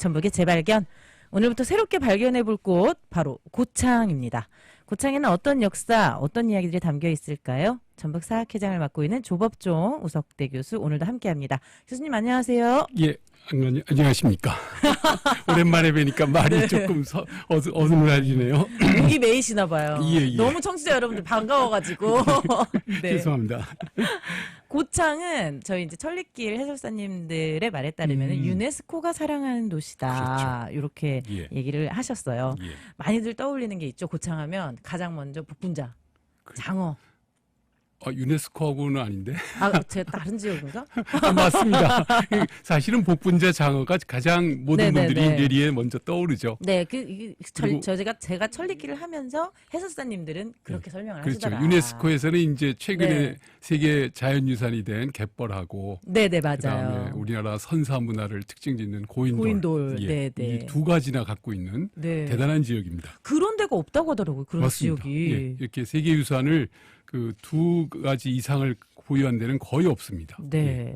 전북의 재발견. 오늘부터 새롭게 발견해볼 곳 바로 고창입니다. 고창에는 어떤 역사, 어떤 이야기들이 담겨 있을까요? 전북 사학회장을 맡고 있는 조법종 우석대 교수 오늘도 함께합니다. 교수님 안녕하세요. 예, 안녕하십니까. 오랜만에 뵈니까 말이 네. 조금 어슴러지네요. 목이 메이시나 봐요. 예. 너무 청취자 여러분들 반가워가지고. 네. 죄송합니다. 고창은 저희 이제 천리길 해설사님들의 말에 따르면 유네스코가 사랑하는 도시다. 그렇죠. 이렇게 예. 얘기를 하셨어요. 예. 많이들 떠올리는 게 있죠. 고창하면 가장 먼저 복분자, 장어. 유네스코하고는 아닌데. 제가 다른 지역인가? 맞습니다. 사실은 복분자 장어가 가장 모든 네네네. 분들이 뇌리에 먼저 떠오르죠. 네, 그리고- 제가 천리길을 하면서 해설사님들은 그렇게 설명을 그렇죠. 하시더라. 유네스코에서는 이제 최근에 네. 세계 자연유산이 된 갯벌하고 네네, 맞아요. 그다음에 우리나라 선사 문화를 특징짓는 고인돌, 고인돌, 네네. 이 두 가지나 갖고 있는 네. 대단한 지역입니다. 그런 데가 없다고 하더라고요. 그런 맞습니다. 지역이. 예, 이렇게 세계유산을 그 두 가지 이상을 보유한 데는 거의 없습니다. 네. 예.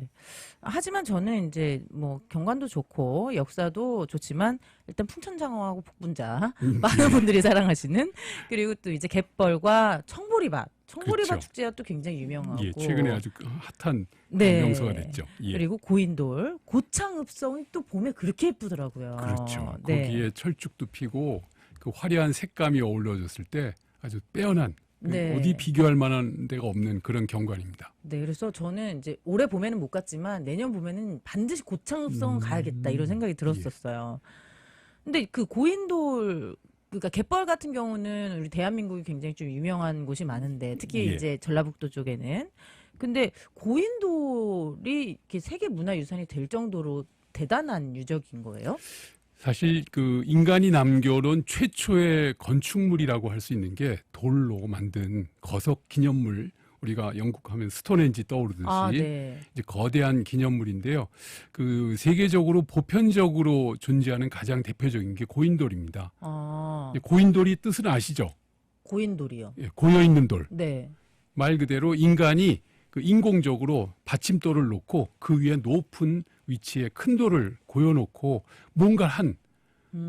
하지만 저는 이제 뭐 경관도 좋고 역사도 좋지만 일단 풍천장어하고 복분자 많은 분들이 사랑하시는 그리고 또 이제 갯벌과 청보리밭 그렇죠. 축제가 또 굉장히 유명하고 예, 최근에 아주 핫한 네. 명소가 됐죠. 예. 그리고 고인돌 고창읍성이 또 봄에 그렇게 예쁘더라고요. 그렇죠. 네. 거기에 철쭉도 피고 그 화려한 색감이 어우러졌을 때 아주 빼어난 네. 어디 비교할 만한 데가 없는 그런 경관입니다. 네, 그래서 저는 이제 올해 봄에는 못 갔지만 내년 봄에는 반드시 고창읍성 가야겠다 이런 생각이 들었었어요. 근데 그 고인돌 그러니까 갯벌 같은 경우는 우리 대한민국이 굉장히 좀 유명한 곳이 많은데 특히 예. 이제 전라북도 쪽에는 근데 고인돌이 이렇게 세계 문화유산이 될 정도로 대단한 유적인 거예요? 사실 그 인간이 남겨놓은 최초의 건축물이라고 할 수 있는 게 돌로 만든 거석 기념물, 우리가 영국하면 스톤헨지 떠오르듯이 네. 이제 거대한 기념물인데요. 그 세계적으로 보편적으로 존재하는 가장 대표적인 게 고인돌입니다. 고인돌이 뜻은 아시죠? 고인돌이요. 예, 고여 있는 돌. 네. 말 그대로 인간이 그 인공적으로 받침돌을 놓고 그 위에 높은 위치에 큰 돌을 고여놓고 뭔가 한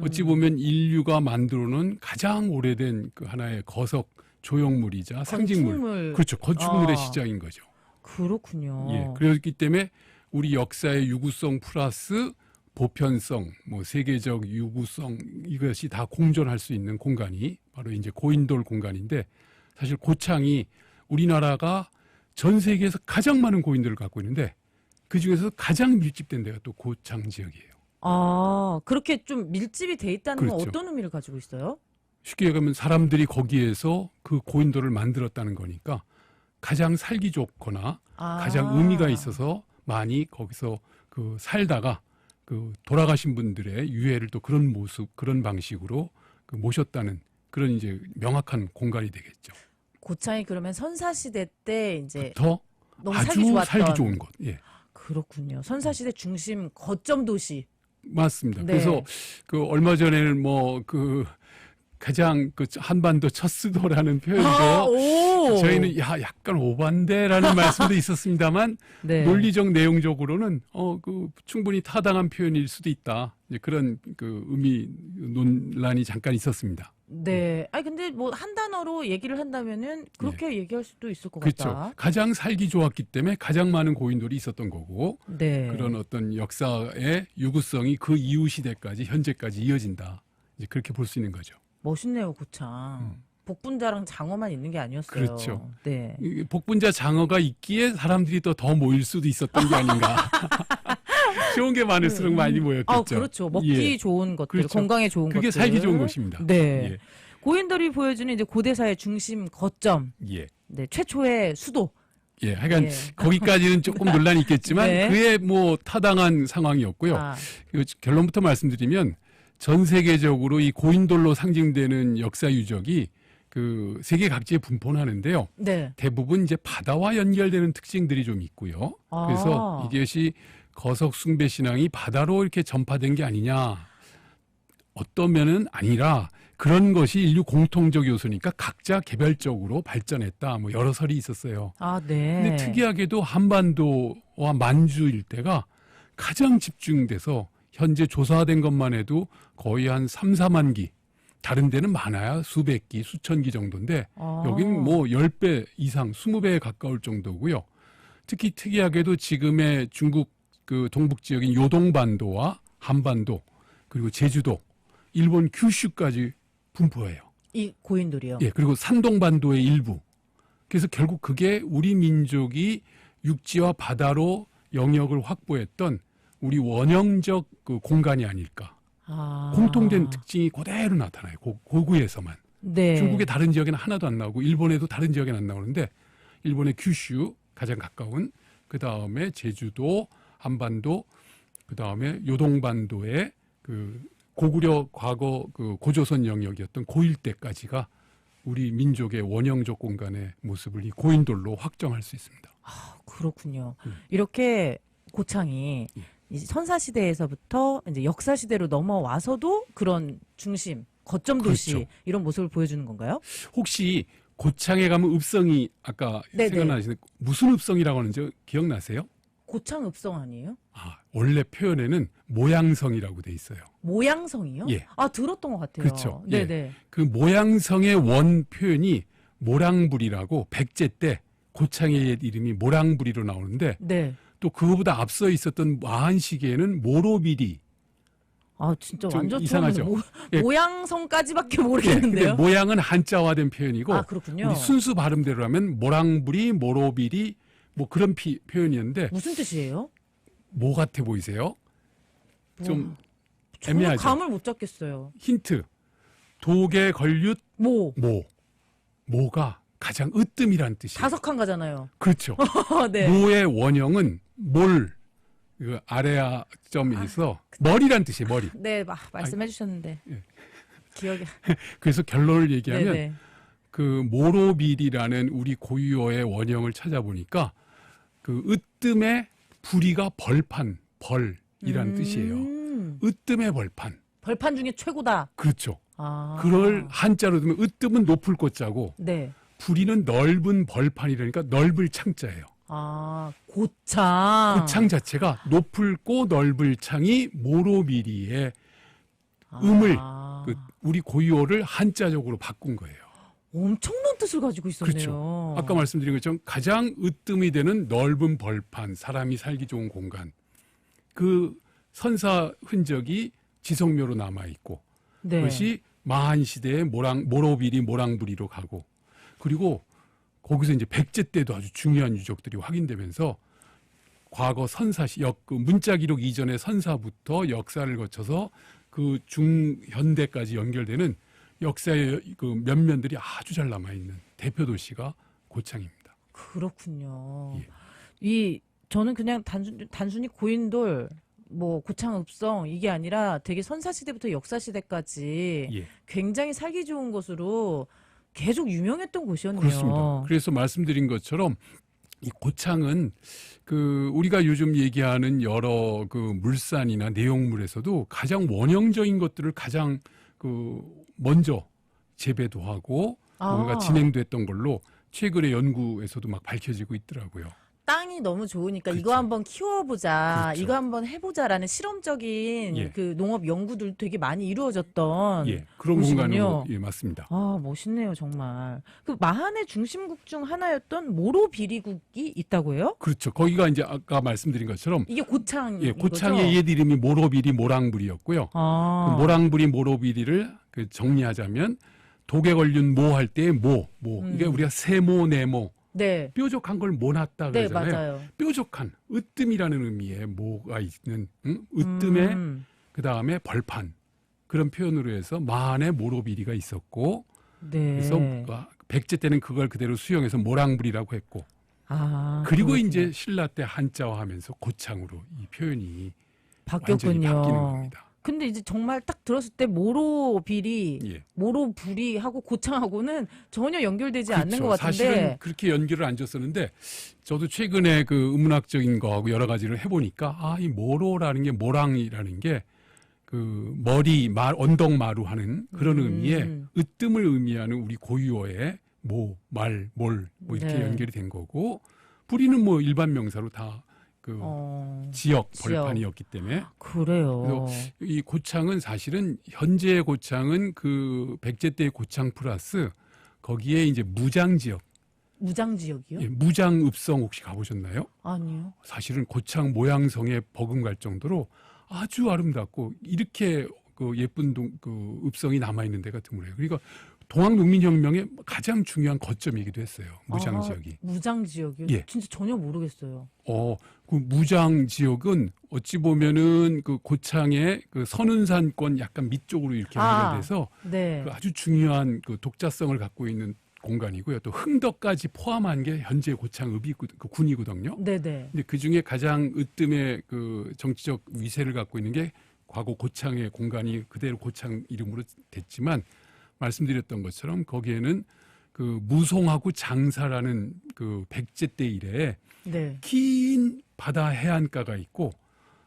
어찌 보면 인류가 만들어놓은 가장 오래된 그 하나의 거석 조형물이자 상징물. 건축물. 그렇죠. 건축물의 시작인 거죠. 그렇군요. 예. 그렇기 때문에 우리 역사의 유구성 플러스 보편성, 뭐 세계적 유구성 이것이 다 공존할 수 있는 공간이 바로 이제 고인돌 공간인데 사실 고창이 우리나라가 전 세계에서 가장 많은 고인돌을 갖고 있는데 그 중에서 가장 밀집된 데가 또 고창 지역이에요. 그렇게 좀 밀집이 돼 있다는 건 그렇죠. 어떤 의미를 가지고 있어요? 쉽게 얘기하면 사람들이 거기에서 그 고인돌을 만들었다는 거니까 가장 살기 좋거나 가장 의미가 있어서 많이 거기서 그 살다가 그 돌아가신 분들의 유해를 또 그런 모습, 그런 방식으로 그 모셨다는 그런 이제 명확한 공간이 되겠죠. 고창이 그러면 선사시대 때 이제 더 너무 아주 살기 좋았던. 살기 좋은 곳. 예. 그렇군요. 선사시대 중심 거점 도시. 맞습니다. 네. 그래서 그 얼마 전에는 뭐 그 가장 그 한반도 첫 수도라는 표현도 저희는 약간 오반데라는 말씀도 있었습니다만 네. 논리적 내용적으로는 그 충분히 타당한 표현일 수도 있다. 이제 그런 그 의미 논란이 잠깐 있었습니다. 네. 아니 근데 뭐 한 단어로 얘기를 한다면은 그렇게 얘기할 수도 있을 것 그렇죠. 같다. 가장 살기 좋았기 때문에 가장 많은 고인돌이 있었던 거고 네. 그런 어떤 역사의 유구성이 그 이후 시대까지 현재까지 이어진다. 이제 그렇게 볼 수 있는 거죠. 멋있네요, 고창. 복분자랑 장어만 있는 게 아니었어요. 그렇죠. 네. 이 복분자 장어가 있기에 사람들이 더 모일 수도 있었던 게 아닌가. 좋은 게 많을수록 많이 모였겠죠. 그렇죠. 먹기 예. 좋은 것들, 그렇죠. 건강에 좋은 것들. 그게 살기 좋은 것입니다. 네. 예. 고인돌이 보여주는 이제 고대사의 중심 거점. 예. 네, 최초의 수도. 예. 하여간 예. 거기까지는 조금 논란이 있겠지만 네. 그에 뭐 타당한 상황이었고요. 그 결론부터 말씀드리면 전 세계적으로 이 고인돌로 상징되는 역사 유적이 그 세계 각지에 분포하는데요. 네. 대부분 이제 바다와 연결되는 특징들이 좀 있고요. 그래서 이것이 거석 숭배 신앙이 바다로 이렇게 전파된 게 아니냐. 어떤 면은 아니라 그런 것이 인류 공통적 요소니까 각자 개별적으로 발전했다. 뭐 여러 설이 있었어요. 네. 근데 특이하게도 한반도와 만주 일대가 가장 집중돼서 현재 조사된 것만 해도 거의 한 3, 4만 기. 다른 데는 많아야 수백 기, 수천 기 정도인데 여기는 뭐 10배 이상, 20배에 가까울 정도고요. 특히 특이하게도 지금의 중국 그 동북 지역인 요동반도와 한반도 그리고 제주도, 일본 큐슈까지 분포해요. 이 고인돌이요. 예, 그리고 산동반도의 일부. 그래서 결국 그게 우리 민족이 육지와 바다로 영역을 확보했던 우리 원형적 그 공간이 아닐까. 공통된 특징이 그대로 나타나요. 고구에서만. 네. 중국의 다른 지역에는 하나도 안 나오고 일본에도 다른 지역에는 안 나오는데 일본의 큐슈 가장 가까운 그다음에 제주도, 한반도, 그다음에 요동반도의 그 고구려 과거 그 고조선 영역이었던 고일대까지가 우리 민족의 원형적 공간의 모습을 이 고인돌로 확정할 수 있습니다. 그렇군요. 이렇게 고창이 이제 선사시대에서부터 이제 역사시대로 넘어와서도 그런 중심, 거점 도시 그렇죠. 이런 모습을 보여주는 건가요? 혹시 고창에 가면 읍성이 아까 네네. 생각나시는데 무슨 읍성이라고 하는지 기억나세요? 고창 읍성 아니에요? 원래 표현에는 모양성이라고 돼 있어요. 모양성이요? 예. 들었던 것 같아요. 그렇죠. 네네. 예. 그 모양성의 원 표현이 모랑부리라고 백제 때 고창의 옛 이름이 모랑부리로 나오는데 네. 또 그거보다 앞서 있었던 마한 시기에는 모로비리. 진짜 좀 완전 이상하죠? 예. 모양성까지밖에 예, 모르겠는데요. 근데 모양은 한자화된 표현이고 그렇군요. 우리 순수 발음대로 하면 모랑부리, 모로비리 뭐 그런 표현이었는데 무슨 뜻이에요? 뭐 같아 보이세요? 좀 전혀 애매하죠. 감을 못 잡겠어요. 힌트. 독에 걸윷 모. 모가 가장 으뜸이란 뜻이에요. 다섯 칸 가잖아요. 그렇죠. 네. 모의 원형은 몰, 그 아래아 점에서 머리란 뜻이에요. 머리. 네, 말씀해 주셨는데. 예. 기억이. 그래서 결론을 얘기하면 네네. 그 모로빌이라는 우리 고유어의 원형을 찾아보니까 그 으뜸의 부리가 벌판, 벌이란 뜻이에요. 으뜸의 벌판. 벌판 중에 최고다. 그렇죠. 그걸 한자로 두면 으뜸은 높을 꽃자고 네. 부리는 넓은 벌판이라니까 넓을 창자예요. 고창. 고창 자체가 높을 꼬 넓을 창이 모로비리의 음을 그 우리 고유어를 한자적으로 바꾼 거예요. 엄청난 뜻을 가지고 있었네요. 그렇죠. 아까 말씀드린 것처럼 가장 으뜸이 되는 넓은 벌판, 사람이 살기 좋은 공간. 그 선사 흔적이 지성묘로 남아 있고 네. 그것이 마한 시대의 모로비리, 모랑부리로 가고 그리고 거기서 이제 백제 때도 아주 중요한 유적들이 확인되면서 과거 선사시 그 문자 기록 이전의 선사부터 역사를 거쳐서 그 중현대까지 연결되는 역사의 그 면면들이 아주 잘 남아 있는 대표 도시가 고창입니다. 그렇군요. 예. 저는 그냥 단순히 고인돌 고창 읍성 이게 아니라 되게 선사시대부터 역사시대까지 예. 굉장히 살기 좋은 곳으로 계속 유명했던 곳이었네요. 그렇습니다. 그래서 말씀드린 것처럼 이 고창은 그 우리가 요즘 얘기하는 여러 그 물산이나 내용물에서도 가장 원형적인 것들을 가장 그 먼저 재배도 하고 뭔가 진행도 했던 걸로 최근의 연구에서도 막 밝혀지고 있더라고요. 땅이 너무 좋으니까 그렇죠. 이거 한번 키워보자, 그렇죠. 이거 한번 해보자라는 실험적인 예. 그 농업 연구들도 되게 많이 이루어졌던 예, 그런 곳이군요. 공간으로 예, 맞습니다. 멋있네요, 정말. 그 마한의 중심국 중 하나였던 모로비리국이 있다고 해요? 그렇죠. 거기가 이제 아까 말씀드린 것처럼 이게 고창인 예, 거죠? 고창의 옛 이름이 모로비리 모랑부리였고요. 그 모랑부리 모로비리를 그 정리하자면 독에 걸린 모 할 때의 이게 우리가 세모 네모 네. 뾰족한 걸 모났다 네, 그러잖아요. 맞아요. 뾰족한 으뜸이라는 의미의 모가 있는 으뜸에 그 다음에 벌판 그런 표현으로 해서 마한의 모로비리가 있었고 네. 그래서 백제 때는 그걸 그대로 수용해서 모랑부리라고 했고 그리고 그렇군요. 이제 신라 때 한자화하면서 고창으로 이 표현이 완전히 바뀌었군요. 바뀌는 겁니다. 근데 이제 정말 딱 들었을 때 모로비리, 예. 모로부리하고 고창하고는 전혀 연결되지 그렇죠. 않는 것 같은데. 사실은 그렇게 연결을 안 줬었는데 저도 최근에 그 음문학적인 거하고 여러 가지를 해보니까 이 모로라는 게 모랑이라는 게 그 머리, 언덕마루 하는 그런 의미의 으뜸을 의미하는 우리 고유어의 모, 말, 몰 이렇게 네. 연결이 된 거고 부리는 일반 명사로 다 그 어, 지역 지역. 벌판이었기 때문에 그래요. 이 고창은 사실은 현재의 고창은 그 백제 때의 고창 플러스 거기에 이제 무장 지역, 무장 지역이요? 예, 무장읍성 혹시 가보셨나요? 아니요. 사실은 고창 모양성에 버금갈 정도로 아주 아름답고 이렇게 그 예쁜 그 읍성이 남아 있는 데가 드물어요. 그러니까 동학농민혁명의 가장 중요한 거점이기도 했어요. 무장 지역이. 무장 지역이요? 예. 진짜 전혀 모르겠어요. 그 무장 지역은 어찌 보면은 그 고창의 그 선운산권 약간 밑쪽으로 이렇게 연결돼서 네. 그 아주 중요한 그 독자성을 갖고 있는 공간이고요. 또 흥덕까지 포함한 게 현재 고창읍이 그 군이거든요. 네네. 근데 그 중에 가장 으뜸의 그 정치적 위세를 갖고 있는 게 과거 고창의 공간이 그대로 고창 이름으로 됐지만 말씀드렸던 것처럼 거기에는 그 무송하고 장사라는 그 백제 때 이래 네. 긴 바다 해안가가 있고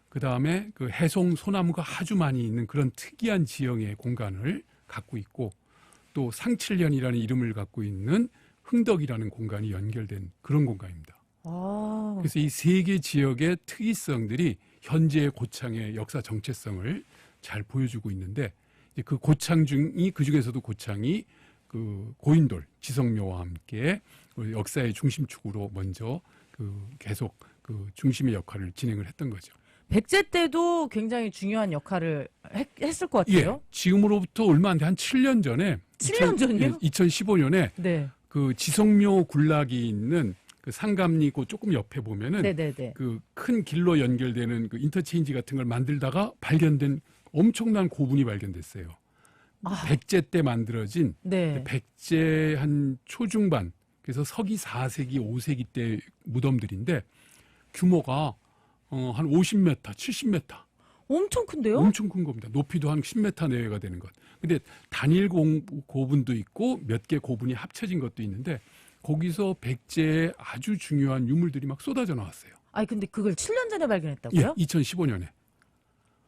그 다음에 그 해송 소나무가 아주 많이 있는 그런 특이한 지형의 공간을 갖고 있고 또 상칠련이라는 이름을 갖고 있는 흥덕이라는 공간이 연결된 그런 공간입니다. 아, 그래서 이 세 개 지역의 특이성들이 현재의 고창의 역사 정체성을 잘 보여주고 있는데 이제 그 고창 중이 그 중에서도 고창이 그 고인돌 지성묘와 함께 역사의 중심축으로 먼저 그 계속 그 중심의 역할을 진행을 했던 거죠. 백제 때도 굉장히 중요한 역할을 했을 것 예, 같아요. 지금으로부터 얼마 안 돼 한 7년 전에 7년 전이요? 2015년에 네. 그 지성묘 군락이 있는 그 상감리 그 조금 옆에 보면은 네네네. 그 큰 길로 연결되는 그 인터체인지 같은 걸 만들다가 발견된 엄청난 고분이 발견됐어요. 아. 백제 때 만들어진 네. 백제 한 초중반 그래서 서기 4세기, 5세기 때 무덤들인데 규모가 한 50m, 70m 엄청 큰데요? 엄청 큰 겁니다. 높이도 한 10m 내외가 되는 것. 근데 단일 고분도 있고 몇 개 고분이 합쳐진 것도 있는데 거기서 백제의 아주 중요한 유물들이 막 쏟아져 나왔어요. 아니 근데 그걸 7년 전에 발견했다고요? 예, 2015년에.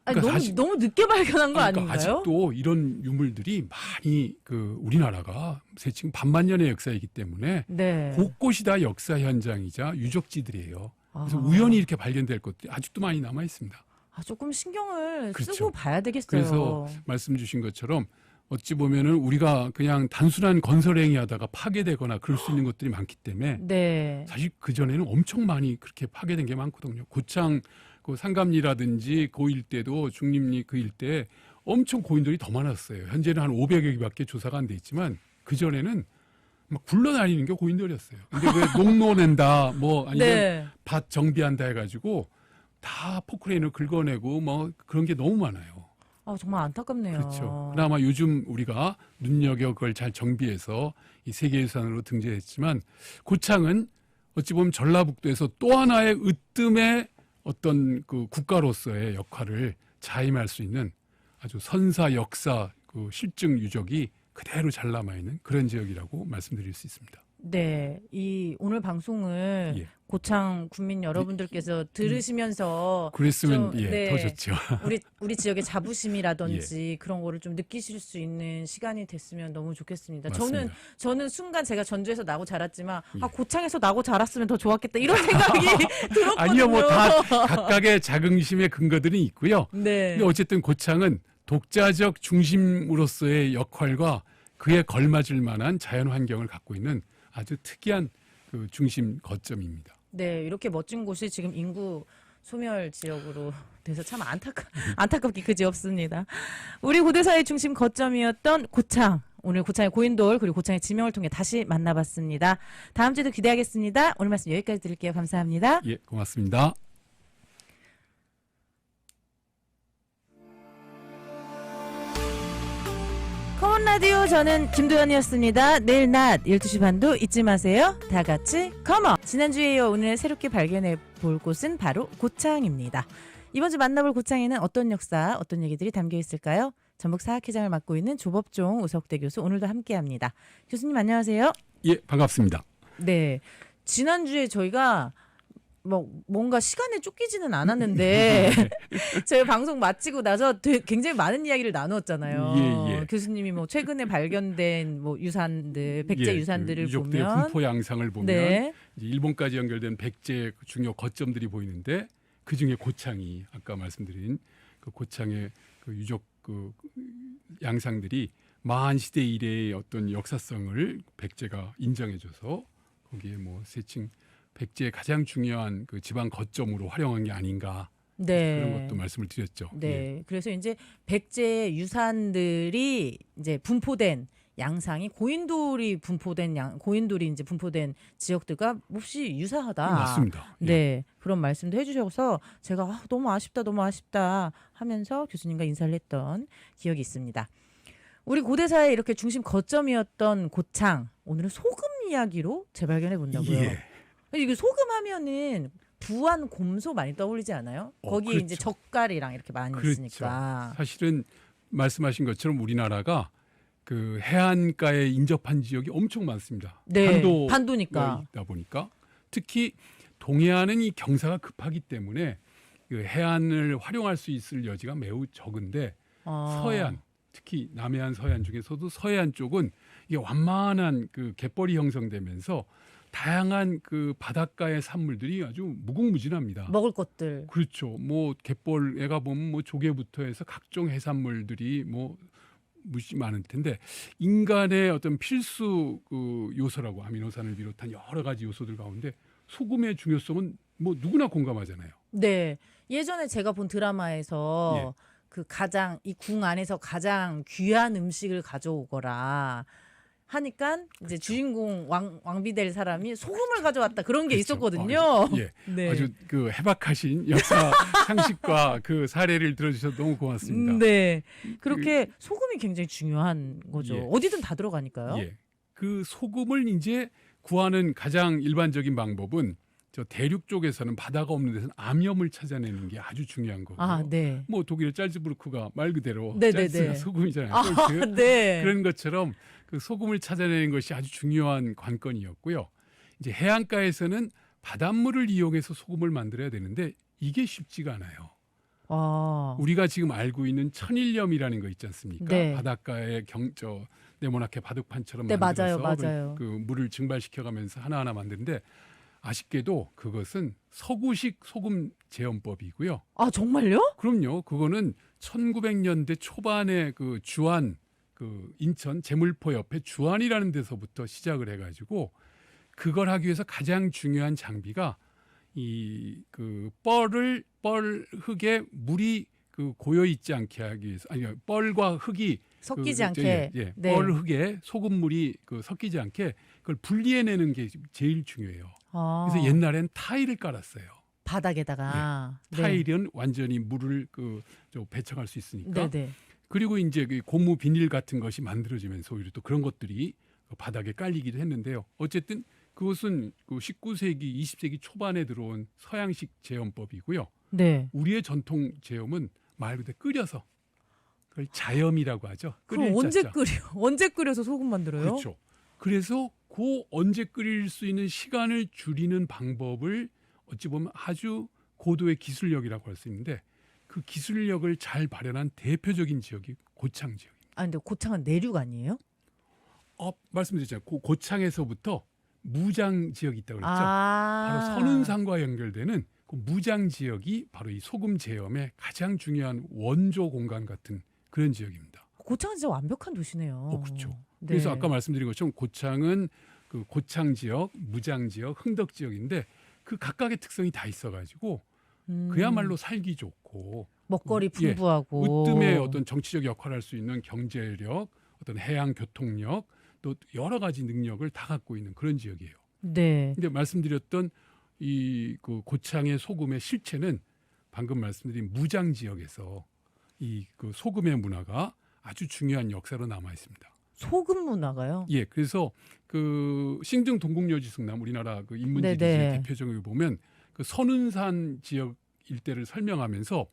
아니, 그러니까 너무 늦게 발견한 거 그러니까 아닌가요? 아직도 이런 유물들이 많이 그 우리나라가 지금 반만년의 역사이기 때문에 네. 곳곳이 다 역사 현장이자 유적지들이에요. 그래서 아. 우연히 이렇게 발견될 것들이 아직도 많이 남아 있습니다. 조금 신경을 그렇죠. 쓰고 봐야 되겠어요. 그래서 말씀 주신 것처럼 어찌 보면은 우리가 그냥 단순한 건설 행위하다가 파괴되거나 그럴 수 있는 것들이 많기 때문에 네. 사실 그 전에는 엄청 많이 그렇게 파괴된 게 많거든요. 고창 그 상감리라든지 그 일대도 중림리 그 일대 엄청 고인돌이 더 많았어요. 현재는 한 500여 개밖에 조사가 안 돼 있지만 그 전에는 막 굴러다니는 게 고인돌이었어요. 근데 왜 농노낸다 뭐 아니면 네. 밭 정비한다 해가지고 다 포크레인을 긁어내고 뭐 그런 게 너무 많아요. 정말 안타깝네요. 그렇죠. 그나마 요즘 우리가 눈여겨 그걸 잘 정비해서 이 세계유산으로 등재했지만 고창은 어찌 보면 전라북도에서 또 하나의 으뜸의 어떤 그 국가로서의 역할을 자임할 수 있는 아주 선사 역사 그 실증 유적이 그대로 잘 남아 있는 그런 지역이라고 말씀드릴 수 있습니다. 네, 오늘 방송을 예. 고창 국민 여러분들께서 들으시면서 그랬으면 좀, 예, 네, 더 좋죠. 우리 지역의 자부심이라든지 그런 거를 좀 느끼실 수 있는 시간이 됐으면 너무 좋겠습니다. 맞습니다. 저는 순간 제가 전주에서 나고 자랐지만 예. 고창에서 나고 자랐으면 더 좋았겠다 이런 생각이 들었거든요. 아니요, 뭐 다 각각의 자긍심의 근거들이 있고요. 네. 근데 어쨌든 고창은 독자적 중심으로서의 역할과 그에 걸맞을 만한 자연 환경을 갖고 있는 아주 특이한 그 중심 거점입니다. 네, 이렇게 멋진 곳이 지금 인구 소멸 지역으로 돼서 참 안타깝게 그지없습니다. 우리 고대사의 중심 거점이었던 고창. 오늘 고창의 고인돌 그리고 고창의 지명을 통해 다시 만나봤습니다. 다음 주에도 기대하겠습니다. 오늘 말씀 여기까지 드릴게요. 감사합니다. 예, 고맙습니다. 커먼 라디오 저는 김도연이었습니다. 내일 낮 12시 반도 잊지 마세요. 다 같이 커먼. 지난주에 이어 오늘 새롭게 발견해 볼 곳은 바로 고창입니다. 이번 주 만나볼 고창에는 어떤 역사, 어떤 얘기들이 담겨 있을까요? 전북사학회장을 맡고 있는 조법종 우석대 교수 오늘도 함께합니다. 교수님 안녕하세요. 예, 반갑습니다. 네, 지난주에 저희가 뭐 뭔가 시간에 쫓기지는 않았는데 저희 방송 마치고 나서 굉장히 많은 이야기를 나누었잖아요. 예, 예. 교수님이 뭐 최근에 발견된 뭐 유산들, 백제 예, 유산들을 그 유족들의 보면 분포 양상을 보면 네. 이제 일본까지 연결된 백제의 그 중요 거점들이 보이는데 그 중에 고창이 아까 말씀드린 그 고창의 그 유족 그 양상들이 마한 시대 이래의 어떤 역사성을 백제가 인정해줘서 거기에 뭐 세칭 백제의 가장 중요한 그 지방 거점으로 활용한 게 아닌가 네. 그런 것도 말씀을 드렸죠. 네. 예. 그래서 이제 백제 유산들이 이제 분포된 양상이 고인돌이 이제 분포된 지역들과 몹시 유사하다. 맞습니다. 예. 네. 그런 말씀도 해주셔서 제가 너무 아쉽다 하면서 교수님과 인사를 했던 기억이 있습니다. 우리 고대사의 이렇게 중심 거점이었던 고창, 오늘은 소금 이야기로 재발견해 본다고요. 예. 이게 소금 하면은 부안 곰소 많이 떠올리지 않아요? 거기 그렇죠. 이제 젓갈이랑 이렇게 많이 그렇죠. 있으니까. 사실은 말씀하신 것처럼 우리나라가 그 해안가에 인접한 지역이 엄청 많습니다. 네, 반도가 반도니까. 있다 보니까 특히 동해안은 이 경사가 급하기 때문에 그 해안을 활용할 수 있을 여지가 매우 적은데 서해안 특히 남해안 서해안 중에서도 서해안 쪽은 이게 완만한 그 갯벌이 형성되면서 다양한 그 바닷가의 산물들이 아주 무궁무진합니다. 먹을 것들. 그렇죠. 뭐 갯벌에 가보면 뭐 조개부터 해서 각종 해산물들이 뭐 무지 많을 텐데 인간의 어떤 필수 그 요소라고 아미노산을 비롯한 여러 가지 요소들 가운데 소금의 중요성은 뭐 누구나 공감하잖아요. 네. 예전에 제가 본 드라마에서 그 가장 이 궁 안에서 가장 귀한 음식을 가져오거라 하니까 이제 주인공 왕비 될 사람이 소금을 가져왔다 그런 게 그렇죠. 있었거든요. 예. 네. 아주 그 해박하신 역사 상식과 그 사례를 들어주셔서 너무 고맙습니다. 네. 그렇게 소금이 굉장히 중요한 거죠. 예. 어디든 다 들어가니까요. 예. 그 소금을 이제 구하는 가장 일반적인 방법은 저 대륙 쪽에서는 바다가 없는 데서는 암염을 찾아내는 게 아주 중요한 거고요. 아, 네. 뭐 독일의 짤즈부르크가 말 그대로 네네네. 짤스가 소금이잖아요. 아, 꼴트. 네. 그런 것처럼 그 소금을 찾아내는 것이 아주 중요한 관건이었고요. 이제 해안가에서는 바닷물을 이용해서 소금을 만들어야 되는데 이게 쉽지가 않아요. 아. 우리가 지금 알고 있는 천일염이라는 거 있지 않습니까? 네. 바닷가에 네모나게 바둑판처럼 네, 만들어서 맞아요. 그 물을 증발시켜가면서 하나하나 만드는데 아쉽게도 그것은 서구식 소금 제염법이고요. 아, 정말요? 그럼요. 그거는 1900년대 초반에 그 주안 그 인천 제물포 옆에 주안이라는 데서부터 시작을 해가지고 그걸 하기 위해서 가장 중요한 장비가 이 그 뻘 흙에 물이 그 고여 있지 않게 하기 위해서 아니 뻘과 흙이 섞이지 않게. 네. 네. 뻘 흙에 소금물이 그 섞이지 않게 그걸 분리해내는 게 제일 중요해요. 아. 그래서 옛날엔 타일을 깔았어요. 바닥에다가. 네. 타일은 완전히 물을 배척할 수 있으니까. 네네. 그리고 이제 그 고무 비닐 같은 것이 만들어지면서 오히려 또 그런 것들이 바닥에 깔리기도 했는데요. 어쨌든 그것은 그 19세기, 20세기 초반에 들어온 서양식 제염법이고요. 네. 우리의 전통 제염은 말 그대로 끓여서 그걸 자염이라고 하죠. 그럼 언제 끓여서 소금 만들어요? 그렇죠. 그래서 그 언제 끓일 수 있는 시간을 줄이는 방법을 어찌 보면 아주 고도의 기술력이라고 할 수 있는데 그 기술력을 잘 발현한 대표적인 지역이 고창 지역입니다. 아, 근데 고창은 내륙 아니에요? 말씀드렸잖아요. 고창에서부터 무장 지역이 있다고 그랬죠. 아. 바로 선운산과 연결되는 그 무장 지역이 바로 이 소금 제염의 가장 중요한 원조 공간 같은 그런 지역입니다. 고창은 진짜 완벽한 도시네요. 그렇죠. 네. 그래서 아까 말씀드린 것처럼 고창은 그 고창 지역, 무장 지역, 흥덕 지역인데 그 각각의 특성이 다 있어가지고 그야말로 살기 좋고 먹거리 풍부하고 으뜸의 어떤 정치적 역할을 할 수 있는 경제력, 어떤 해양 교통력, 또 여러 가지 능력을 다 갖고 있는 그런 지역이에요. 네. 근데 말씀드렸던 이 그 고창의 소금의 실체는 방금 말씀드린 무장 지역에서 이 그 소금의 문화가 아주 중요한 역사로 남아 있습니다. 소금 문화가요? 예, 그래서 그 신등 동국여지 승남 우리나라 그 인문지리의 네네. 대표적으로 보면 그 선운산 지역 일대를 설명하면서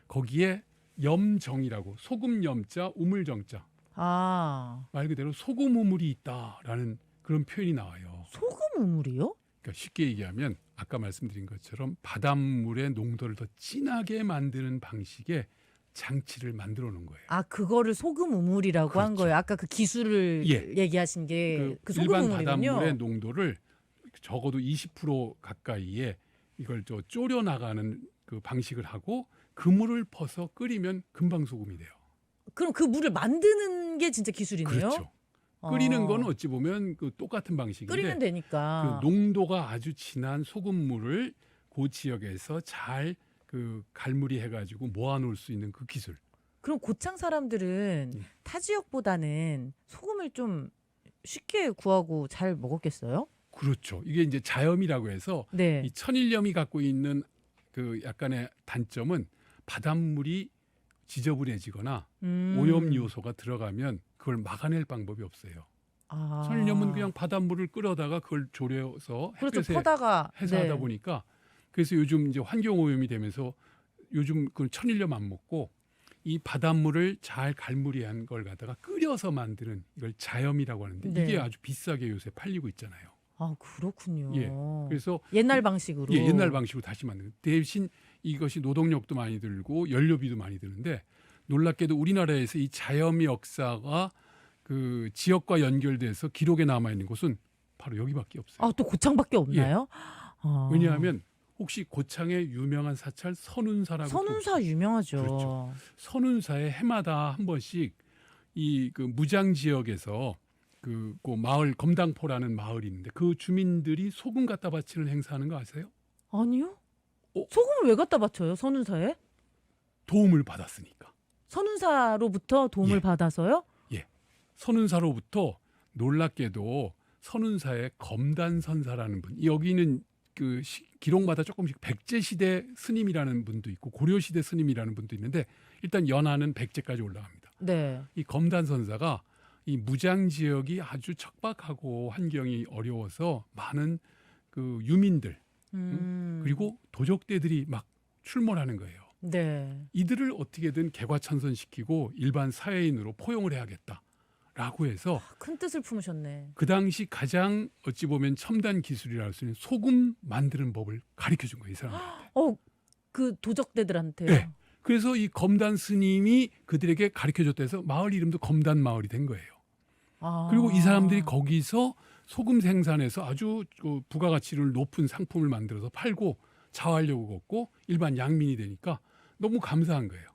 거기에 염정이라고 소금 염자 우물정자 아. 말 그대로 소금 우물이 있다라는 그런 표현이 나와요. 소금 우물이요? 그러니까 쉽게 얘기하면 아까 말씀드린 것처럼 바닷물의 농도를 더 진하게 만드는 방식의 장치를 만들어 놓은 거예요. 아, 그거를 소금 우물이라고 한 그렇죠. 거예요. 아까 그 기술을 예. 얘기하신 게 그 소금 일반 우물이군요. 바닷물의 농도를 적어도 20% 가까이에 이걸 졸여 나가는 그 방식을 하고 그 물을 퍼서 끓이면 금방 소금이 돼요. 그럼 그 물을 만드는 게 진짜 기술이네요. 그렇죠. 끓이는 건 어. 어찌 보면 그 똑같은 방식인데 끓이면 되니까. 그 농도가 아주 진한 소금물을 그 지역에서 잘 그 갈무리 해가지고 모아놓을 수 있는 그 기술. 그럼 고창 사람들은 예. 타 지역보다는 소금을 좀 쉽게 구하고 잘 먹었겠어요? 그렇죠. 이게 이제 자염이라고 해서 네. 이 천일염이 갖고 있는 그 약간의 단점은 바닷물이 지저분해지거나 오염 요소가 들어가면 그걸 막아낼 방법이 없어요. 아. 천일염은 그냥 바닷물을 끓여다가 그걸 졸여서 그렇죠. 햇볕에 퍼다가 해서 네. 하다 보니까 그래서 요즘 이제 환경 오염이 되면서 요즘 그 천일염 안 먹고 이 바닷물을 잘 갈무리한 걸 갖다가 끓여서 만드는 이걸 자염이라고 하는데 네. 이게 아주 비싸게 요새 팔리고 있잖아요. 아, 그렇군요. 예. 그래서 옛날 방식으로. 예, 옛날 방식으로 다시 만드는 대신 이것이 노동력도 많이 들고 연료비도 많이 드는데 놀랍게도 우리나라에서 이 자염 역사가 그 지역과 연결돼서 기록에 남아 있는 곳은 바로 여기밖에 없어요. 아, 또 고창밖에 없나요? 아. 왜냐하면 혹시 고창의 유명한 사찰 선운사라고 선운사 유명하죠. 그렇죠. 선운사에 해마다 한 번씩 이 그 무장 지역에서 그 마을 검당포라는 마을이 있는데 그 주민들이 소금 갖다 바치는 행사하는 거 아세요? 아니요? 어? 소금을 왜 갖다 바쳐요? 선운사에? 도움을 받았으니까. 선운사로부터 도움을 예. 받아서요? 선운사로부터 놀랍게도 선운사의 검단선사라는 분, 여기는 그 기록마다 조금씩 백제 시대 스님이라는 분도 있고 고려 시대 스님이라는 분도 있는데 일단 연하는 백제까지 올라갑니다. 네. 이 검단선사가 이 무장 지역이 아주 척박하고 환경이 어려워서 많은 그 유민들 그리고 도적대들이 막 출몰하는 거예요. 네. 이들을 어떻게든 개과천선시키고 일반 사회인으로 포용을 해야겠다라고 해서 큰 뜻을 품으셨네. 그 당시 가장 어찌 보면 첨단 기술이라 할 수 있는 소금 만드는 법을 가르쳐 준 거예요, 이 사람한테. 그 도적대들한테요. 네. 그래서 이 검단 스님이 그들에게 가르쳐 줬다 해서 마을 이름도 검단 마을이 된 거예요. 아. 그리고 이 사람들이 거기서 소금 생산해서 아주 그 부가가치를 높은 상품을 만들어서 팔고 자활력을 얻고 일반 양민이 되니까 너무 감사한 거예요.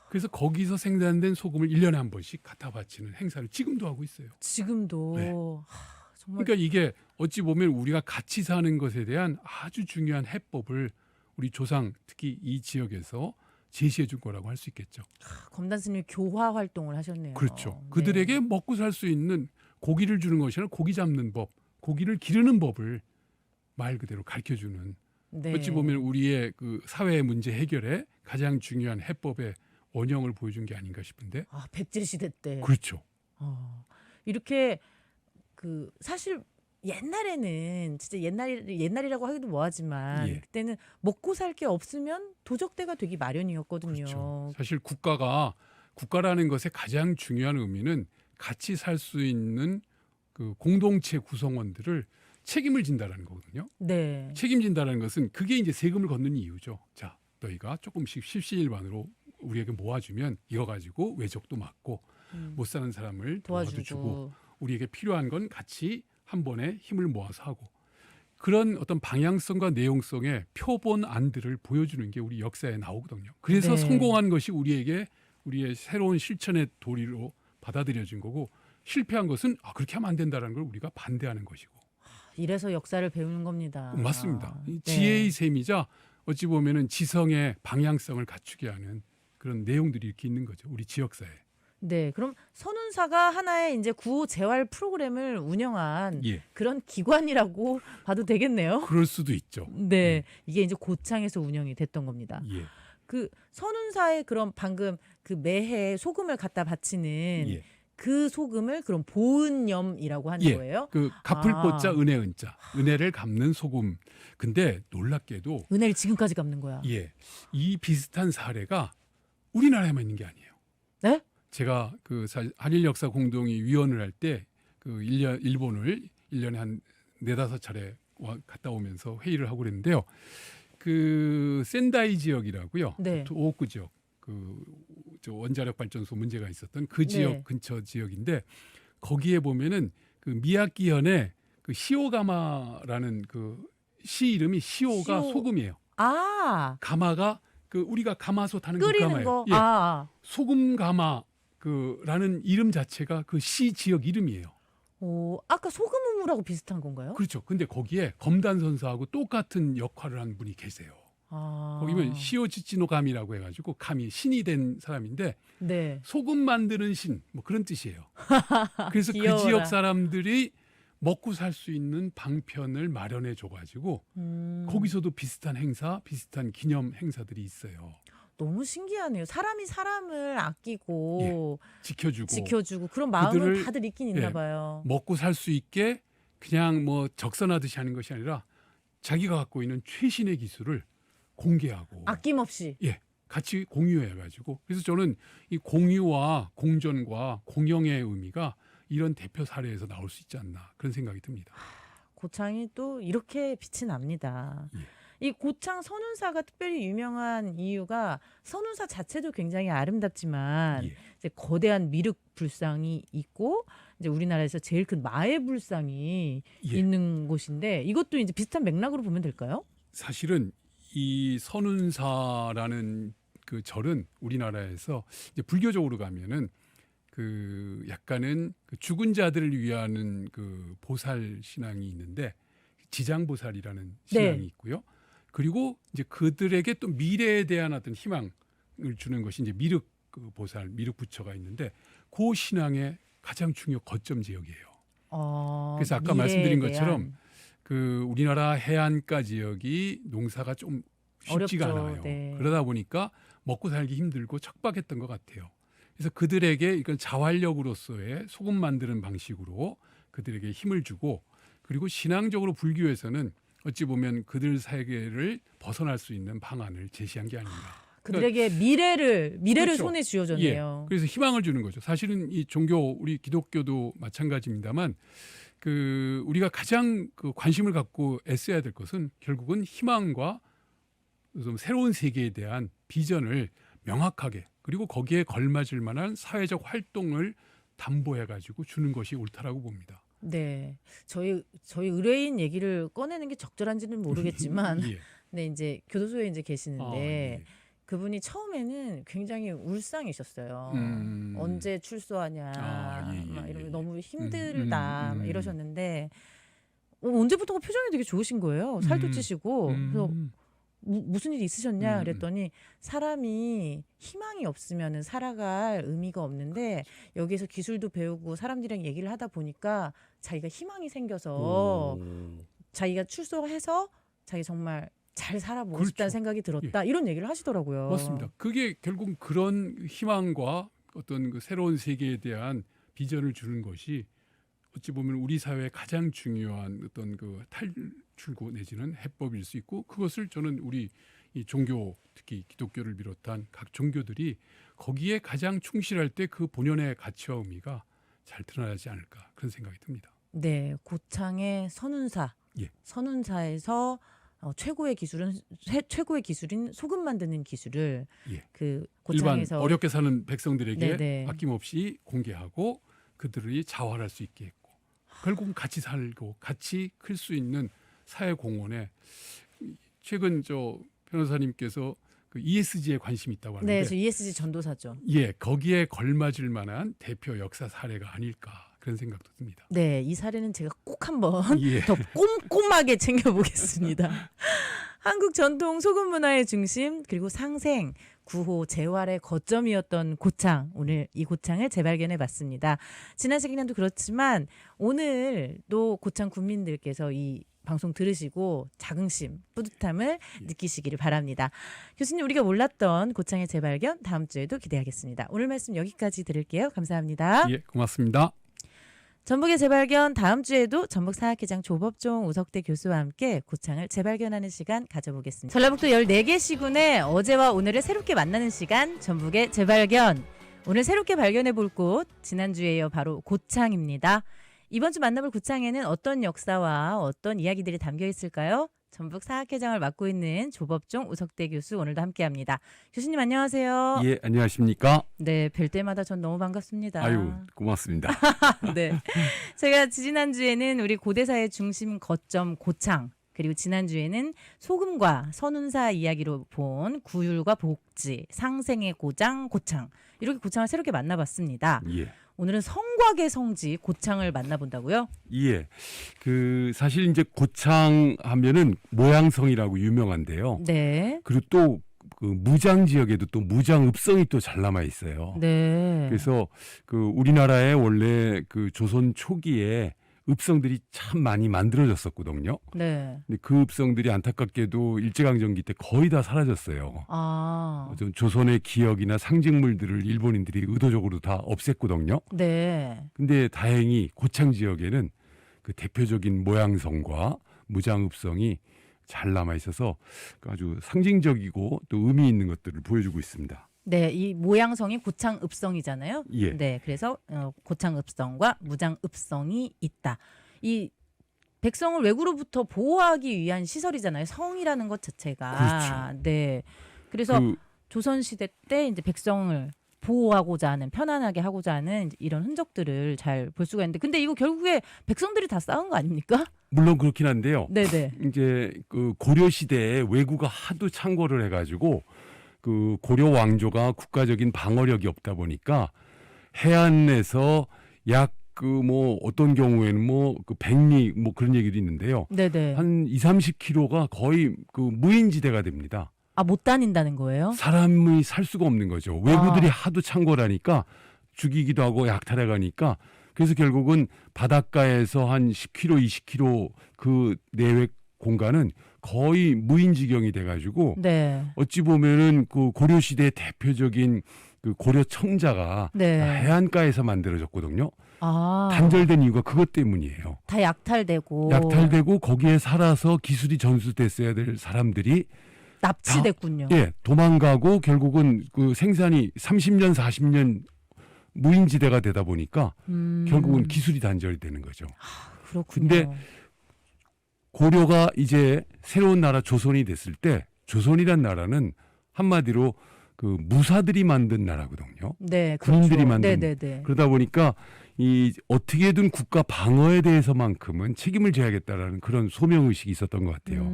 그래서 거기서 생산된 소금을 1년에 한 번씩 갖다 바치는 행사를 지금도 하고 있어요. 지금도 네. 정말 그러니까 이게 어찌 보면 우리가 같이 사는 것에 대한 아주 중요한 해법을 우리 조상 특히 이 지역에서 제시해 준 거라고 할 수 있겠죠. 검단 스님이 교화 활동을 하셨네요. 그렇죠. 네. 그들에게 먹고 살 수 있는 고기를 주는 것이 아니라 고기 잡는 법, 고기를 기르는 법을 말 그대로 가르쳐 주는 네. 어찌 보면 우리의 그 사회 문제 해결에 가장 중요한 해법의 원형을 보여준 게 아닌가 싶은데. 아, 백제 시대 때. 그렇죠. 이렇게 그 사실 옛날에는 진짜 옛날이라고 하기도 뭐하지만 예. 그때는 먹고 살 게 없으면 도적대가 되기 마련이었거든요. 그렇죠. 사실 국가라는 것의 가장 중요한 의미는 같이 살 수 있는 그 공동체 구성원들을 책임을 진다라는 거거든요. 네. 책임진다라는 것은 그게 이제 세금을 걷는 이유죠. 자, 너희가 조금씩 십시일반으로 우리에게 모아주면 이거 가지고 외적도 막고 못 사는 사람을 도와도 주고 도와주고. 우리에게 필요한 건 같이 한 번에 힘을 모아서 하고 그런 어떤 방향성과 내용성의 표본안들을 보여주는 게 우리 역사에 나오거든요. 그래서 네. 성공한 것이 우리에게 우리의 새로운 실천의 도리로 받아들여진 거고 실패한 것은 그렇게 하면 안 된다는 걸 우리가 반대하는 것이고. 이래서 역사를 배우는 겁니다. 맞습니다. 이 네. 지혜의 셈이자 어찌 보면은 지성의 방향성을 갖추게 하는 그런 내용들이 이렇게 있는 거죠. 우리 지역사에. 네, 그럼 선운사가 하나의 이제 구호 재활 프로그램을 운영한 예. 그런 기관이라고 봐도 되겠네요. 그럴 수도 있죠. 네, 이게 이제 고창에서 운영이 됐던 겁니다. 예. 그 선운사에 그럼 방금 그 매해 소금을 갖다 바치는 예. 그 소금을 그럼 보은염이라고 하는 예. 거예요? 그 갚을 보자 은혜 은자. 은혜를 갚는 소금. 근데 놀랍게도 은혜를 지금까지 갚는 거야. 예. 이 비슷한 사례가 우리나라에만 있는 게 아니에요. 네? 제가 그 한일 역사 공동위 위원을 할 때 그 일본을 1년에 한 4-5차례 갔다 오면서 회의를 하고 그랬는데요. 그 센다이 지역이라고요. 네. 도호쿠 지역. 저 원자력 발전소 문제가 있었던 그 지역 네. 근처 지역인데 거기에 보면은 그 미야키현의 그 시오가마라는 그 시 이름이 시오가 시오. 소금이에요. 아, 가마가 그 우리가 가마솥 하는 그 끓이는 가마예요. 거. 예. 아. 소금 가마 그라는 이름 자체가 그 시 지역 이름이에요. 오, 아까 소금 우물하고 비슷한 건가요? 그렇죠. 근데 거기에 검단 선수하고 똑같은 역할을 한 분이 계세요. 아. 거기면 시오치치노 감이라고 해가지고 감이 신이 된 사람인데 네. 소금 만드는 신 뭐 그런 뜻이에요. 그래서 그 귀여워라. 지역 사람들이 먹고 살 수 있는 방편을 마련해 줘가지고 거기서도 비슷한 행사, 비슷한 기념 행사들이 있어요. 너무 신기하네요. 사람이 사람을 아끼고 지켜주고 그런 마음은 그들을, 다들 있긴 있나 예, 봐요. 먹고 살 수 있게 그냥 뭐 적선하듯이 하는 것이 아니라 자기가 갖고 있는 최신의 기술을 공개하고 아낌없이. 예, 같이 공유해가지고 그래서 저는 이 공유와 공존과 공영의 의미가 이런 대표 사례에서 나올 수 있지 않나 그런 생각이 듭니다. 고창이 또 이렇게 빛이 납니다. 예. 이 고창 선운사가 특별히 유명한 이유가 선운사 자체도 굉장히 아름답지만 예. 이제 거대한 미륵 불상이 있고 이제 우리나라에서 제일 큰 마의 불상이 예. 있는 곳인데 이것도 이제 비슷한 맥락으로 보면 될까요? 사실은 이 선운사라는 그 절은 우리나라에서 이제 불교적으로 가면은 그 약간은 그 죽은 자들을 위하는 그 보살 신앙이 있는데 지장보살이라는 신앙이 네. 있고요. 그리고 이제 그들에게 또 미래에 대한 어떤 희망을 주는 것이 이제 미륵 그 보살, 미륵 부처가 있는데 그 신앙의 가장 중요 거점 지역이에요. 그래서 아까 미래에 말씀드린 대한 것처럼 그 우리나라 해안가 지역이 농사가 좀 쉽지가 어렵죠. 않아요. 네. 그러다 보니까 먹고 살기 힘들고 척박했던 것 같아요. 그래서 그들에게 이건 자활력으로서의 소금 만드는 방식으로 그들에게 힘을 주고 그리고 신앙적으로 불교에서는 어찌 보면 그들 세계를 벗어날 수 있는 방안을 제시한 게 아닌가. 그들에게 미래를 그렇죠. 손에 쥐어줬네요. 예, 그래서 희망을 주는 거죠. 사실은 이 종교 우리 기독교도 마찬가지입니다만 그 우리가 가장 그 관심을 갖고 애써야 될 것은 결국은 희망과 좀 새로운 세계에 대한 비전을 명확하게 그리고 거기에 걸맞을 만한 사회적 활동을 담보해 가지고 주는 것이 옳다라고 봅니다. 네, 저희 의뢰인 얘기를 꺼내는 게 적절한지는 모르겠지만, 예. 네 이제 교도소에 이제 계시는데 예. 그분이 처음에는 굉장히 울상이셨어요. 언제 출소하냐, 막 이러면 예. 너무 힘들다 막 음. 이러셨는데 언제부터가 표정이 되게 좋으신 거예요. 살도 찌시고 그래서 무슨 일이 있으셨냐 그랬더니 사람이 희망이 없으면 살아갈 의미가 없는데 여기에서 기술도 배우고 사람들이랑 얘기를 하다 보니까 자기가 희망이 생겨서 자기가 출소해서 자기 정말 잘 살아보고 그렇죠. 싶다는 생각이 들었다 이런 얘기를 하시더라고요. 맞습니다. 그게 결국 그런 희망과 어떤 그 새로운 세계에 대한 비전을 주는 것이 어찌 보면 우리 사회의 가장 중요한 어떤 그 탈출구 내지는 해법일 수 있고 그것을 저는 우리 이 종교 특히 기독교를 비롯한 각 종교들이 거기에 가장 충실할 때 그 본연의 가치와 의미가 잘 드러나지 않을까 그런 생각이 듭니다. 네, 고창의 선운사, 예. 선운사에서 최고의 기술인 소금 만드는 기술을 예. 그 일반 고창에서 어렵게 사는 백성들에게 네네. 아낌없이 공개하고 그들이 자활할 수 있게 했고 결국은 같이 살고 같이 클 수 있는 사회 공헌에 최근 저 변호사님께서 그 ESG에 관심이 있다고 하는데 네, 저 ESG 전도사죠. 예, 거기에 걸맞을 만한 대표 역사 사례가 아닐까 그런 생각도 듭니다. 네, 이 사례는 제가 꼭 한번 예. 더 꼼꼼하게 챙겨보겠습니다. 한국 전통 소금 문화의 중심 그리고 상생, 구호, 재활의 거점이었던 고창. 오늘 이 고창을 재발견해봤습니다. 지난 시간에도 그렇지만 오늘도 고창 국민들께서 이 방송 들으시고 자긍심, 뿌듯함을 느끼시기를 바랍니다. 교수님, 우리가 몰랐던 고창의 재발견 다음 주에도 기대하겠습니다. 오늘 말씀 여기까지 들을게요. 감사합니다. 예, 고맙습니다. 전북의 재발견 다음 주에도 전북사학회장 조법종 우석대 교수와 함께 고창을 재발견하는 시간 가져보겠습니다. 전라북도 14개 시군의 어제와 오늘을 새롭게 만나는 시간 전북의 재발견. 오늘 새롭게 발견해 볼 곳 지난주에 이어 바로 고창입니다. 이번 주 만나볼 고창에는 어떤 역사와 어떤 이야기들이 담겨 있을까요? 전북 사학회장을 맡고 있는 조법종 우석대 교수 오늘도 함께합니다. 교수님 안녕하세요. 예, 안녕하십니까? 네, 뵐 때마다 전 너무 반갑습니다. 아유, 고맙습니다. 네, 제가 지난주에는 우리 고대사의 중심 거점 고창 그리고 지난주에는 소금과 선운사 이야기로 본 구율과 복지, 상생의 고장 고창 이렇게 고창을 새롭게 만나봤습니다. 예. 오늘은 성곽의 성지 고창을 만나본다고요? 예. 사실 이제 고창 하면은 모양성이라고 유명한데요. 네. 그리고 또 그 무장 지역에도 또 무장 읍성이 또 잘 남아 있어요. 네. 그래서 우리나라에 원래 조선 초기에 읍성들이 참 많이 만들어졌었거든요. 네. 근데 그 읍성들이 안타깝게도 일제강점기 때 거의 다 사라졌어요. 아. 조선의 기억이나 상징물들을 일본인들이 의도적으로 다 없앴거든요. 네. 근데 다행히 고창 지역에는 그 대표적인 모양성과 무장읍성이 잘 남아 있어서 아주 상징적이고 또 의미 있는 것들을 보여주고 있습니다. 네, 이 모양성이 고창읍성이잖아요. 예. 네, 그래서 고창읍성과 무장읍성이 있다. 이 백성을 외구로부터 보호하기 위한 시설이잖아요. 성이라는 것 자체가. 그렇죠. 네, 그래서 조선 시대 때 이제 백성을 보호하고자 하는 편안하게 하고자 하는 이런 흔적들을 잘 볼 수가 있는데, 근데 이거 결국에 백성들이 다 쌓은 거 아닙니까? 물론 그렇긴 한데요. 네네. 이제 고려 시대에 왜구가 하도 창궐을 해가지고 고려 왕조가 국가적인 방어력이 없다 보니까 해안에서 약 어떤 경우에는 백리 그런 얘기도 있는데요. 네네. 한 20-30km가 거의 무인지대가 됩니다. 아, 못 다닌다는 거예요? 사람이 살 수가 없는 거죠. 왜구들이 하도 창궐하니까 죽이기도 하고 약탈해 가니까 그래서 결국은 바닷가에서 한 10km, 20km 그 내외 공간은 거의 무인지경이 돼가지고 네. 어찌 보면은 고려 시대의 대표적인 고려 청자가 네. 해안가에서 만들어졌거든요. 아. 단절된 이유가 그것 때문이에요. 다 약탈되고 거기에 살아서 기술이 전수됐어야 될 사람들이 납치됐군요. 예, 도망가고 결국은 생산이 30년, 40년 무인지대가 되다 보니까 결국은 기술이 단절이 되는 거죠. 그렇군요. 근데 고려가 이제 새로운 나라 조선이 됐을 때 조선이란 나라는 한마디로 무사들이 만든 나라거든요. 네, 그렇죠. 군인들이 만든. 네네네. 그러다 보니까 어떻게든 국가 방어에 대해서만큼은 책임을 져야겠다라는 그런 소명의식이 있었던 것 같아요.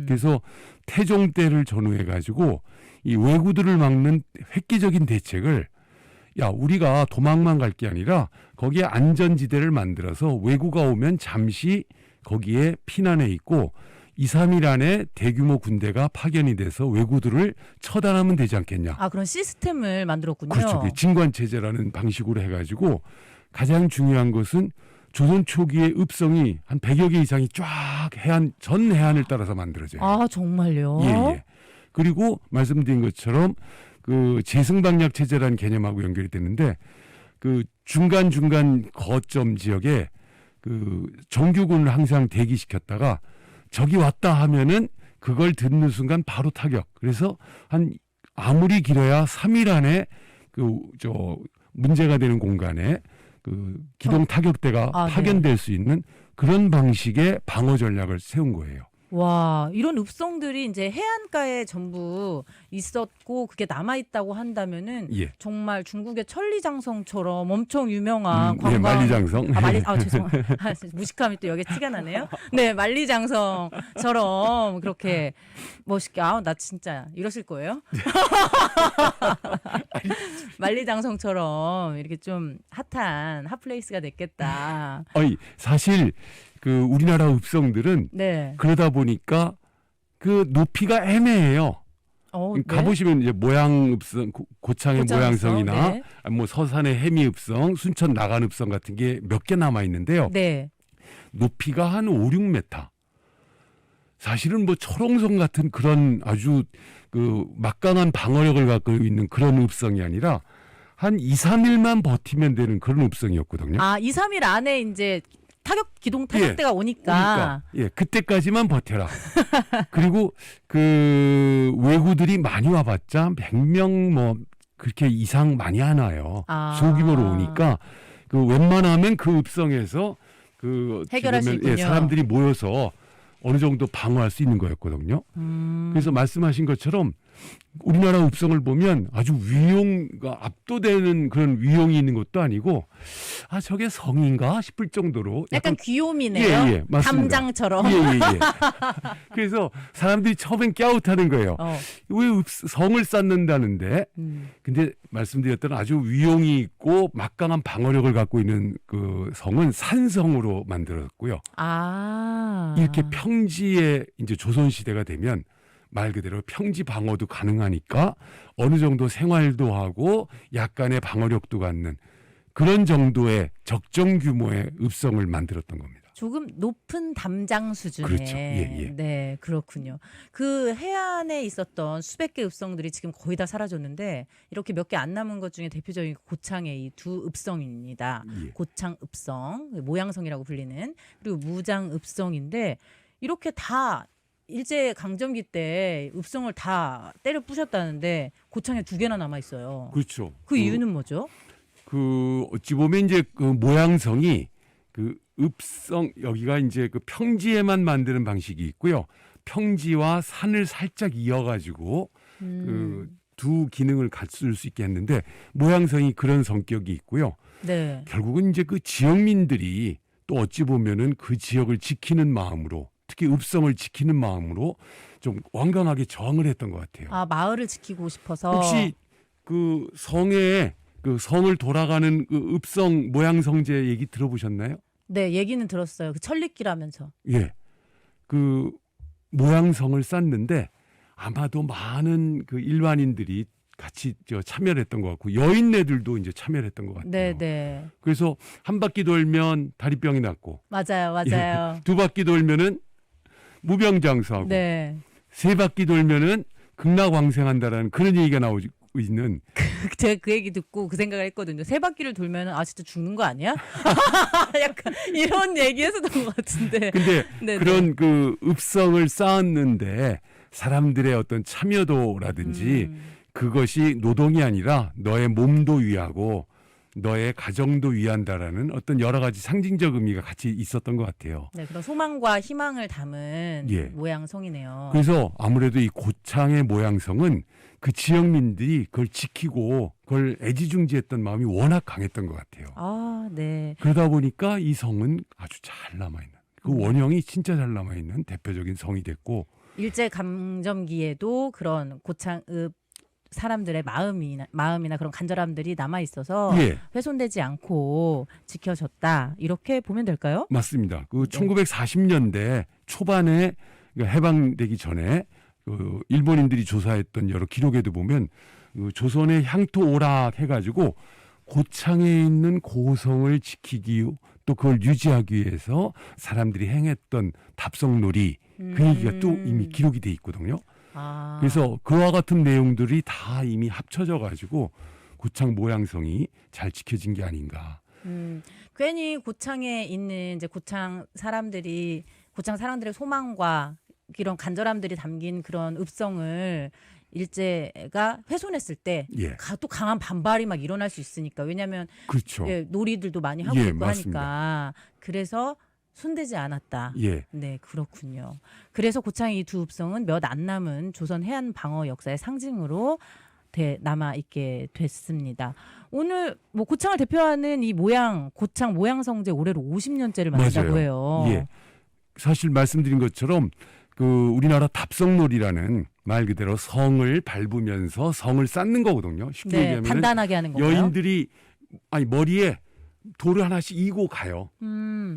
그래서 태종 때를 전후해 가지고 이 왜구들을 막는 획기적인 대책을 우리가 도망만 갈 게 아니라 거기에 안전지대를 만들어서 왜구가 오면 잠시 거기에 피난해 있고 2-3일 안에 대규모 군대가 파견이 돼서 왜구들을 처단하면 되지 않겠냐. 아, 그런 시스템을 만들었군요. 그렇죠. 진관체제라는 방식으로 해가지고 가장 중요한 것은 조선 초기의 읍성이 한 100여 개 이상이 쫙 전 해안을 따라서 만들어져요. 아, 정말요? 예. 그리고 말씀드린 것처럼 재승방약 체제라는 개념하고 연결이 되는데 중간중간 거점 지역에 정규군을 항상 대기시켰다가 적이 왔다 하면은 그걸 듣는 순간 바로 타격. 그래서 아무리 길어야 3일 안에 문제가 되는 공간에 기동 타격대가 파견될 수 있는 그런 방식의 방어 전략을 세운 거예요. 와, 이런 읍성들이 이제 해안가에 전부 있었고 그게 남아 있다고 한다면은 정말 중국의 천리장성처럼 엄청 유명한 관광. 만리장성. 죄송. 무식함이 또 여기 티가 나네요. 네, 만리장성처럼 그렇게 멋있게. 나 진짜 이러실 거예요? 만리장성처럼 이렇게 좀 핫한 핫플레이스가 됐겠다. 사실 우리나라 읍성들은 그러다 보니까 높이가 애매해요. 가보시면 이제 모양읍성, 고창의 모양성이나 서산의 해미읍성, 순천 나간읍성 같은 게 몇 개 남아 있는데요. 높이가 한 5-6m. 사실은 철옹성 같은 그런 아주 막강한 방어력을 갖고 있는 그런 읍성이 아니라 한 2-3일만 버티면 되는 그런 읍성이었거든요. 2-3일 안에 이제 기동 타격대가 오니까. 그때까지만 버텨라. 그리고 왜구들이 많이 와봤자 100명 그렇게 이상 많이 안 와요. 소규모로 오니까 그 웬만하면 그 읍성에서 그 해결할 수 어찌 보면, 있군요. 사람들이 모여서 어느 정도 방어할 수 있는 거였거든요. 그래서 말씀하신 것처럼 우리나라 읍성을 보면 아주 위용과 압도되는 그런 위용이 있는 것도 아니고 아 저게 성인가 싶을 정도로 약간 귀요미네요. 예, 맞습니다. 담장처럼. 예. 그래서 사람들이 처음엔 꺄웃하는 거예요. 왜 성을 쌓는다는데 근데 말씀드렸던 아주 위용이 있고 막강한 방어력을 갖고 있는 그 성은 산성으로 만들었고요. 아. 이렇게 평지에 이제 조선 시대가 되면 말 그대로 평지 방어도 가능하니까 어느 정도 생활도 하고 약간의 방어력도 갖는 그런 정도의 적정 규모의 읍성을 만들었던 겁니다. 조금 높은 담장 수준의. 그렇죠. 예. 네, 그렇군요. 그 해안에 있었던 수백 개 읍성들이 지금 거의 다 사라졌는데 이렇게 몇 개 안 남은 것 중에 대표적인 고창의 이 두 읍성입니다. 예. 고창 읍성, 모양성이라고 불리는 그리고 무장 읍성인데 이렇게 다 일제 강점기 때 읍성을 다 때려 부셨다는데 고창에 2개나 남아 있어요. 그렇죠. 그 이유는 뭐죠? 그 어찌 보면 이제 그 모양성이 그 읍성 여기가 이제 그 평지에만 만드는 방식이 있고요. 평지와 산을 살짝 이어가지고 그 두 기능을 갖출 수 있게 했는데 모양성이 그런 성격이 있고요. 네. 결국은 이제 그 지역민들이 또 어찌 보면은 그 지역을 지키는 마음으로 특히 읍성을 지키는 마음으로 좀 완강하게 저항을 했던 것 같아요. 아, 마을을 지키고 싶어서. 혹시 그 성에 그 성을 돌아가는 그 읍성 모양성제 얘기 들어보셨나요? 네, 얘기는 들었어요. 그 천리길하면서. 예. 그 모양성을 쌓는데 아마도 많은 그 일반인들이 같이 참여를 했던 것 같고 여인네들도 이제 참여를 했던 것 같아요. 네. 그래서 한 바퀴 돌면 다리병이 낫고 맞아요. 두 바퀴 돌면은 무병장수하고 네. 세 바퀴 돌면은 극락왕생한다라는 그런 얘기가 나오고 있는. 제가 그 얘기 듣고 그 생각을 했거든요. 3바퀴를 돌면 아 진짜 죽는 거 아니야? 약간 이런 얘기 했었던 것 같은데. 근데 네네. 그런 그 읍성을 쌓았는데 사람들의 어떤 참여도라든지 그것이 노동이 아니라 너의 몸도 위하고 너의 가정도 위한다라는 어떤 여러 가지 상징적 의미가 같이 있었던 것 같아요. 네, 그런 소망과 희망을 담은 예. 모양성이네요. 그래서 아무래도 이 고창의 모양성은 그 지역민들이 그걸 지키고 그걸 애지중지했던 마음이 워낙 강했던 것 같아요. 아, 네. 그러다 보니까 이 성은 아주 잘 남아있는 그 원형이 진짜 잘 남아있는 대표적인 성이 됐고 일제 강점기에도 그런 고창읍 사람들의 마음이나 그런 간절함들이 남아 있어서 예. 훼손되지 않고 지켜졌다. 이렇게 보면 될까요? 맞습니다. 그 1940년대 초반에 해방되기 전에 그 일본인들이 조사했던 여러 기록에도 보면 그 조선의 향토 오락 해가지고 고창에 있는 고성을 지키기 또 그걸 유지하기 위해서 사람들이 행했던 답성놀이 그 얘기가 또 이미 기록이 돼 있거든요. 아. 그래서 그와 같은 내용들이 다 이미 합쳐져 가지고 고창 모양성이 잘 지켜진 게 아닌가. 괜히 고창에 있는 이제 고창 사람들의 소망과 이런 간절함들이 담긴 그런 읍성을 일제가 훼손했을 때 예. 또 강한 반발이 막 일어날 수 있으니까. 왜냐하면 그렇죠. 예, 놀이들도 많이 하고 예, 있고 맞습니다. 하니까. 그래서 손대지 않았다. 예. 네, 그렇군요. 그래서 고창의 이 두 읍성은 몇 안 남은 조선 해안 방어 역사의 상징으로 남아 있게 됐습니다. 오늘 뭐 고창을 대표하는 이 고창 모양성제 올해로 50년째를 맞는다고 맞아요. 해요. 예. 사실 말씀드린 것처럼 그 우리나라 답성놀이라는 말 그대로 성을 밟으면서 성을 쌓는 거거든요. 쉽게 네, 얘기하면 단단하게 하는 건가요? 여인들이 머리에 돌을 하나씩 이고 가요.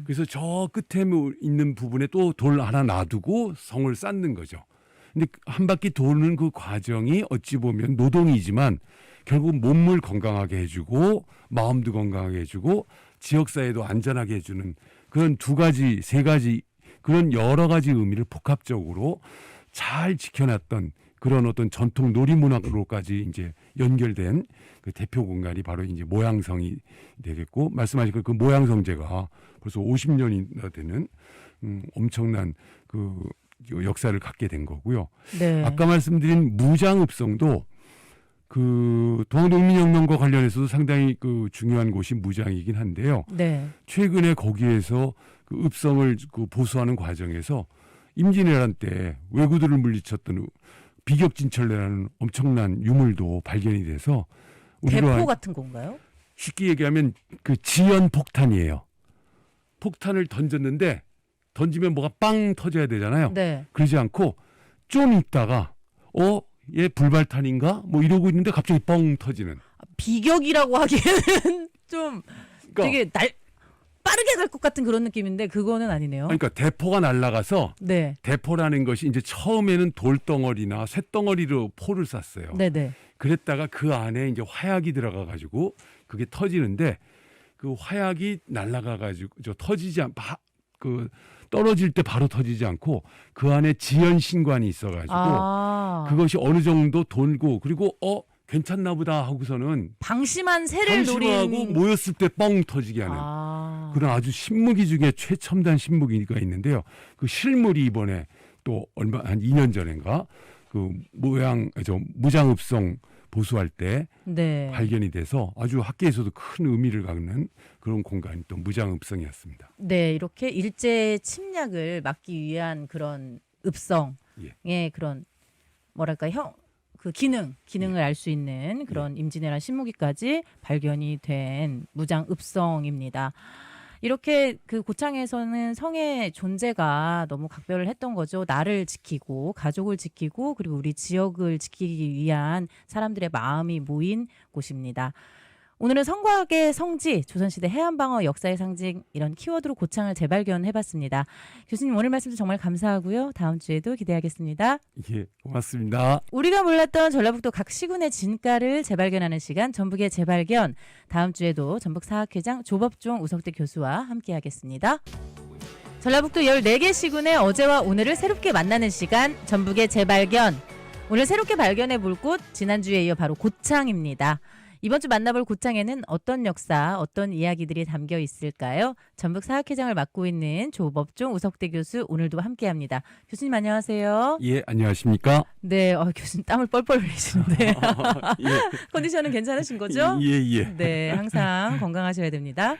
그래서 저 끝에 있는 부분에 또 돌 하나 놔두고 성을 쌓는 거죠. 근데 한 바퀴 도는 그 과정이 어찌 보면 노동이지만 결국 몸을 건강하게 해주고 마음도 건강하게 해주고 지역사회도 안전하게 해주는 그런 2가지, 3가지 그런 여러 가지 의미를 복합적으로 잘 지켜놨던 그런 어떤 전통 놀이문화로까지 이제 연결된 그 대표 공간이 바로 이제 모양성이 되겠고 말씀하신 그 모양성제가 벌써 50년이나 되는 엄청난 그 역사를 갖게 된 거고요. 네. 아까 말씀드린 무장읍성도 그 동학농민혁명과 관련해서도 상당히 그 중요한 곳이 무장이긴 한데요. 네. 최근에 거기에서 그 읍성을 그 보수하는 과정에서 임진왜란 때 왜구들을 물리쳤던 비격진철내라는 엄청난 유물도 발견이 돼서 대포 같은 건가요? 쉽게 얘기하면 그 지연 폭탄이에요. 폭탄을 던졌는데 던지면 뭐가 빵 터져야 되잖아요. 네. 그러지 않고 좀 있다가 얘 불발탄인가? 뭐 이러고 있는데 갑자기 뻥 터지는. 비격이라고 하기에는 좀 그러니까, 되게 빠르게 갈 것 같은 그런 느낌인데 그거는 아니네요. 그러니까 대포가 날아가서 네. 대포라는 것이 이제 처음에는 돌덩어리나 쇳덩어리로 포를 쐈어요. 네네. 그랬다가 그 안에 이제 화약이 들어가 가지고 그게 터지는데 그 화약이 날아가 가지고 그 떨어질 때 바로 터지지 않고 그 안에 지연 신관이 있어 가지고 그것이 어느 정도 돌고 그리고 괜찮나 보다 하고서는 방심한 새를 방심하고 노린 모였을 때 뻥 터지게 하는 그런 아주 신무기 중에 최첨단 신무기가 있는데요. 그 실물이 이번에 또 한 2년 전인가 그 무장읍성 보수할 때 네. 발견이 돼서 아주 학계에서도 큰 의미를 갖는 그런 공간이 또 무장읍성이었습니다. 네, 이렇게 일제 침략을 막기 위한 그런 읍성의 그런 뭐랄까 그 기능을 알 수 있는 그런 임진왜란 신무기까지 발견이 된 무장읍성입니다. 이렇게 그 고창에서는 성의 존재가 너무 각별을 했던 거죠. 나를 지키고 가족을 지키고 그리고 우리 지역을 지키기 위한 사람들의 마음이 모인 곳입니다. 오늘은 성곽의 성지, 조선시대 해안방어 역사의 상징 이런 키워드로 고창을 재발견해봤습니다. 교수님 오늘 말씀도 정말 감사하고요. 다음 주에도 기대하겠습니다. 예, 고맙습니다. 우리가 몰랐던 전라북도 각 시군의 진가를 재발견하는 시간 전북의 재발견. 다음 주에도 전북사학회장 조법종 우석대 교수와 함께하겠습니다. 전라북도 14개 시군의 어제와 오늘을 새롭게 만나는 시간 전북의 재발견. 오늘 새롭게 발견해볼 곳 지난주에 이어 바로 고창입니다. 이번 주 만나볼 고창에는 어떤 역사, 어떤 이야기들이 담겨 있을까요? 전북사학회장을 맡고 있는 조법종 우석대 교수 오늘도 함께합니다. 교수님 안녕하세요. 예, 안녕하십니까? 네, 교수님 땀을 뻘뻘 흘리시는데 예. 컨디션은 괜찮으신 거죠? 예. 네, 항상 건강하셔야 됩니다.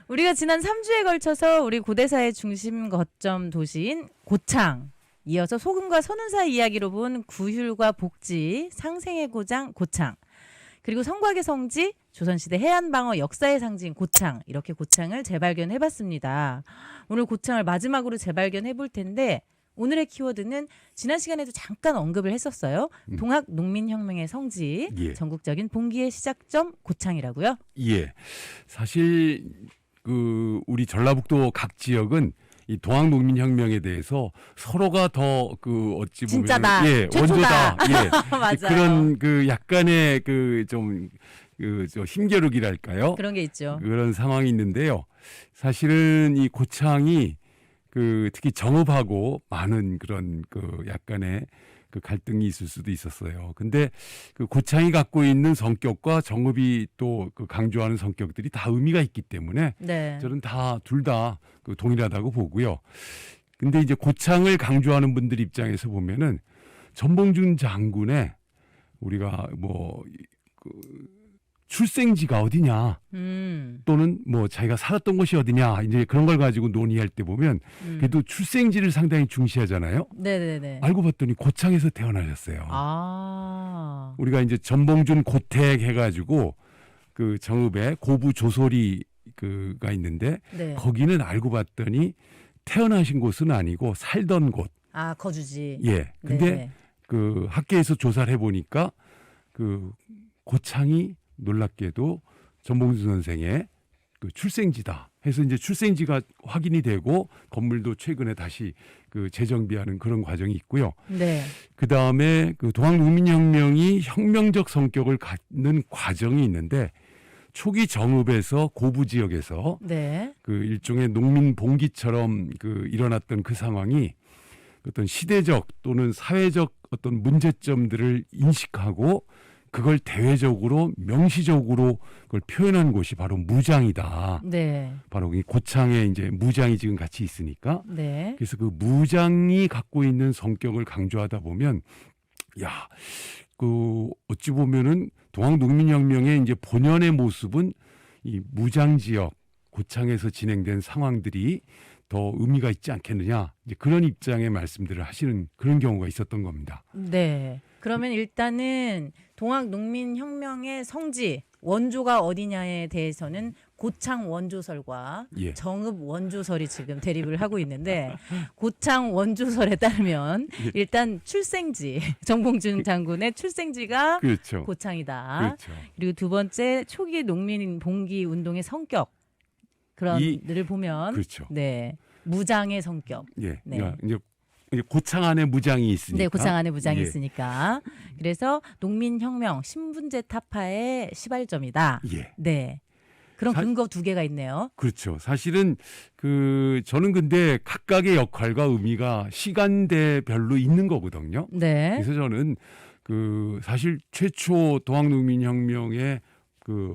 우리가 지난 3주에 걸쳐서 우리 고대사의 중심 거점 도시인 고창, 이어서 소금과 선운사 이야기로 본 구휼과 복지, 상생의 고장 고창, 그리고 성곽의 성지, 조선시대 해안방어 역사의 상징 고창, 이렇게 고창을 재발견해봤습니다. 오늘 고창을 마지막으로 재발견해볼 텐데 오늘의 키워드는 지난 시간에도 잠깐 언급을 했었어요. 동학농민혁명의 성지, 예. 전국적인 봉기의 시작점 고창이라고요? 예. 사실 그 우리 전라북도 각 지역은 이 동학농민혁명에 대해서 서로가 더 그 어찌 보면 진짜다, 원조다, 맞아요. 그런 그 약간의 그 좀 그 힘겨루기랄까요? 그런 게 있죠. 그런 상황이 있는데요. 사실은 이 고창이 그 특히 정읍하고 많은 그런 그 약간의 그 갈등이 있을 수도 있었어요. 근데 그 고창이 갖고 있는 성격과 정읍이 또 그 강조하는 성격들이 다 의미가 있기 때문에 네. 저는 둘 다 그 동일하다고 보고요. 근데 이제 고창을 강조하는 분들 입장에서 보면은 전봉준 장군의 우리가 그 출생지가 어디냐 또는 뭐 자기가 살았던 곳이 어디냐 이제 그런 걸 가지고 논의할 때 보면 그래도 출생지를 상당히 중시하잖아요. 네네네. 알고 봤더니 고창에서 태어나셨어요. 아. 우리가 이제 전봉준 고택 해가지고 그 정읍에 고부 조솔이 그가 있는데 네. 거기는 알고 봤더니 태어나신 곳은 아니고 살던 곳. 아, 거주지. 예. 근데 네네. 그 학계에서 조사를 해보니까 그 고창이 놀랍게도 전봉준 선생의 그 출생지다 해서 이제 출생지가 확인이 되고 건물도 최근에 다시 그 재정비하는 그런 과정이 있고요. 네. 그 다음에 그 동학농민혁명이 혁명적 성격을 갖는 과정이 있는데 초기 정읍에서 고부 지역에서 네. 그 일종의 농민 봉기처럼 그 일어났던 그 상황이 어떤 시대적 또는 사회적 어떤 문제점들을 인식하고 그걸 대외적으로 명시적으로 그걸 표현한 곳이 바로 무장이다. 네. 바로 이 고창에 이제 무장이 지금 같이 있으니까 네. 그래서 그 무장이 갖고 있는 성격을 강조하다 보면 야 그 어찌 보면은 동학농민혁명의 이제 본연의 모습은 이 무장 지역 고창에서 진행된 상황들이 더 의미가 있지 않겠느냐 이제 그런 입장의 말씀들을 하시는 그런 경우가 있었던 겁니다. 네. 그러면 일단은 동학농민혁명의 성지 원조가 어디냐에 대해서는 고창 원조설과 예. 정읍 원조설이 지금 대립을 하고 있는데 고창 원조설에 따르면 일단 출생지 정봉준 장군의 출생지가 그렇죠. 고창이다. 그렇죠. 그리고 두 번째 초기 농민 봉기 운동의 성격 그런 들을 보면 그렇죠. 네 무장의 성격. 예. 네. 그러니까 이제 고창 안에 무장이 있으니까. 네, 고창 안에 무장이 예. 있으니까. 그래서 농민혁명 신분제 타파의 시발점이다. 예. 네. 그런 사- 근거 두 개가 있네요. 그렇죠. 사실은 저는 근데 각각의 역할과 의미가 시간대별로 있는 거거든요. 네. 그래서 저는 사실 최초 동학농민혁명의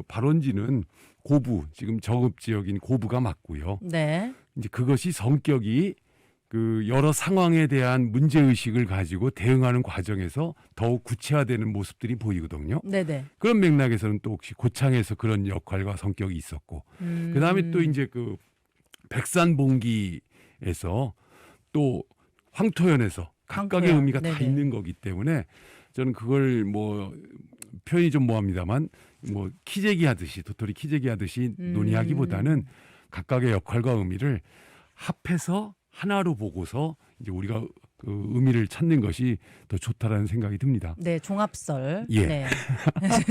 발원지는 고부, 지금 정읍 지역인 고부가 맞고요. 네. 이제 그것이 성격이 여러 상황에 대한 문제 의식을 가지고 대응하는 과정에서 더욱 구체화되는 모습들이 보이거든요. 네네. 그런 맥락에서는 또 혹시 고창에서 그런 역할과 성격이 있었고, 그 다음에 또 이제 백산봉기에서 또 황토연에서 각각의 황토연. 의미가 다 네네. 있는 거기 때문에 저는 그걸 표현이 좀 모호합니다만 키재기 하듯이 도토리 키재기 하듯이 논의하기보다는 각각의 역할과 의미를 합해서 하나로 보고서 이제 우리가 의미를 찾는 것이 더 좋다라는 생각이 듭니다. 네, 종합설. 예. 네.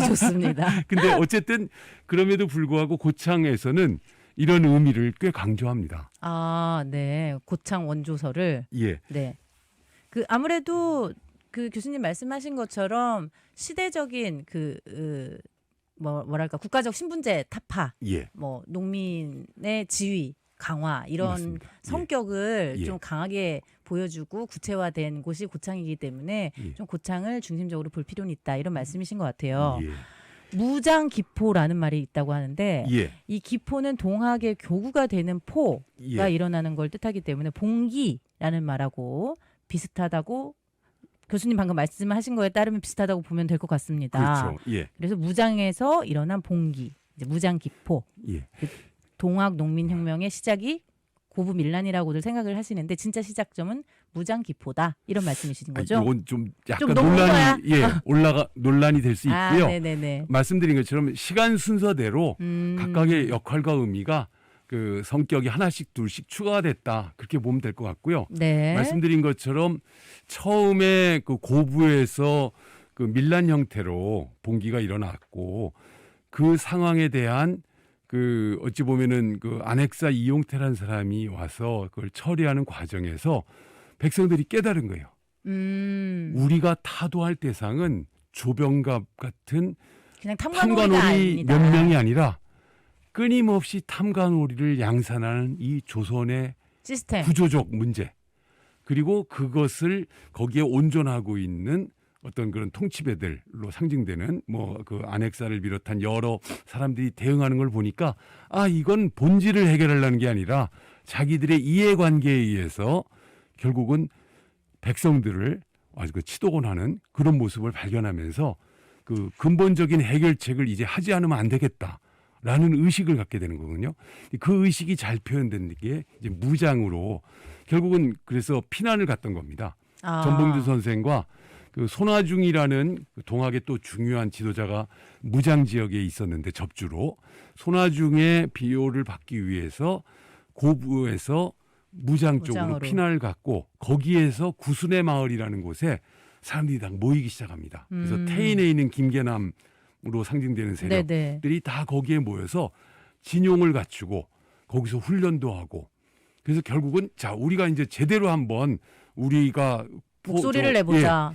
좋습니다. 근데 어쨌든 그럼에도 불구하고 고창에서는 이런 의미를 꽤 강조합니다. 아, 네. 고창 원조설을. 예. 네. 아무래도 교수님 말씀하신 것처럼 시대적인 뭐랄까 국가적 신분제 타파, 예. 농민의 지위 강화 이런 맞습니다. 성격을 예. 좀 강하게 보여주고 구체화된 곳이 고창이기 때문에 예. 좀 고창을 중심적으로 볼 필요는 있다 이런 말씀이신 것 같아요. 예. 무장기포라는 말이 있다고 하는데 예. 이 기포는 동학의 교구가 되는 포가 예. 일어나는 걸 뜻하기 때문에 봉기라는 말하고 비슷하다고 교수님 방금 말씀하신 거에 따르면 비슷하다고 보면 될 것 같습니다. 그렇죠. 예. 그래서 무장에서 일어난 봉기, 이제 무장기포. 예. 동학 농민혁명의 시작이 고부 밀란이라고들 생각을 하시는데 진짜 시작점은 무장기포다 이런 말씀이신 거죠? 이건 좀 약간 좀 너무 논란이 될 수 있고요. 네네네. 말씀드린 것처럼 시간 순서대로 각각의 역할과 의미가 성격이 하나씩 둘씩 추가가 됐다 그렇게 보면 될 것 같고요. 네. 말씀드린 것처럼 처음에 고부에서 밀란 형태로 봉기가 일어났고 그 상황에 대한 어찌 보면은 안핵사 이용태라는 사람이 와서 그걸 처리하는 과정에서 백성들이 깨달은 거예요. 우리가 타도할 대상은 조병갑 같은 그냥 탐관오리가 탐관오리 아닙니다. 몇 명이 아니라 끊임없이 탐관오리를 양산하는 이 조선의 시스템. 구조적 문제 그리고 그것을 거기에 온전하고 있는 어떤 그런 통치배들로 상징되는 안핵사를 비롯한 여러 사람들이 대응하는 걸 보니까 이건 본질을 해결하려는 게 아니라 자기들의 이해관계에 의해서 결국은 백성들을 아주 치도곤하는 그런 모습을 발견하면서 근본적인 해결책을 이제 하지 않으면 안 되겠다라는 의식을 갖게 되는 거거든요. 그 의식이 잘 표현된 게 이제 무장으로 결국은 그래서 피난을 갔던 겁니다. 전봉준 선생과 손아중이라는 동학의 또 중요한 지도자가 무장 지역에 있었는데 접주로 손아중의 비호를 받기 위해서 고부에서 무장 쪽으로 무장으로. 피난을 갔고 거기에서 구순의 마을이라는 곳에 사람들이 다 모이기 시작합니다. 그래서 태인에 있는 김계남으로 상징되는 세력들이 네네. 다 거기에 모여서 진용을 갖추고 거기서 훈련도 하고 그래서 결국은 우리가 이제 제대로 한번 우리가 목소리를 내보자.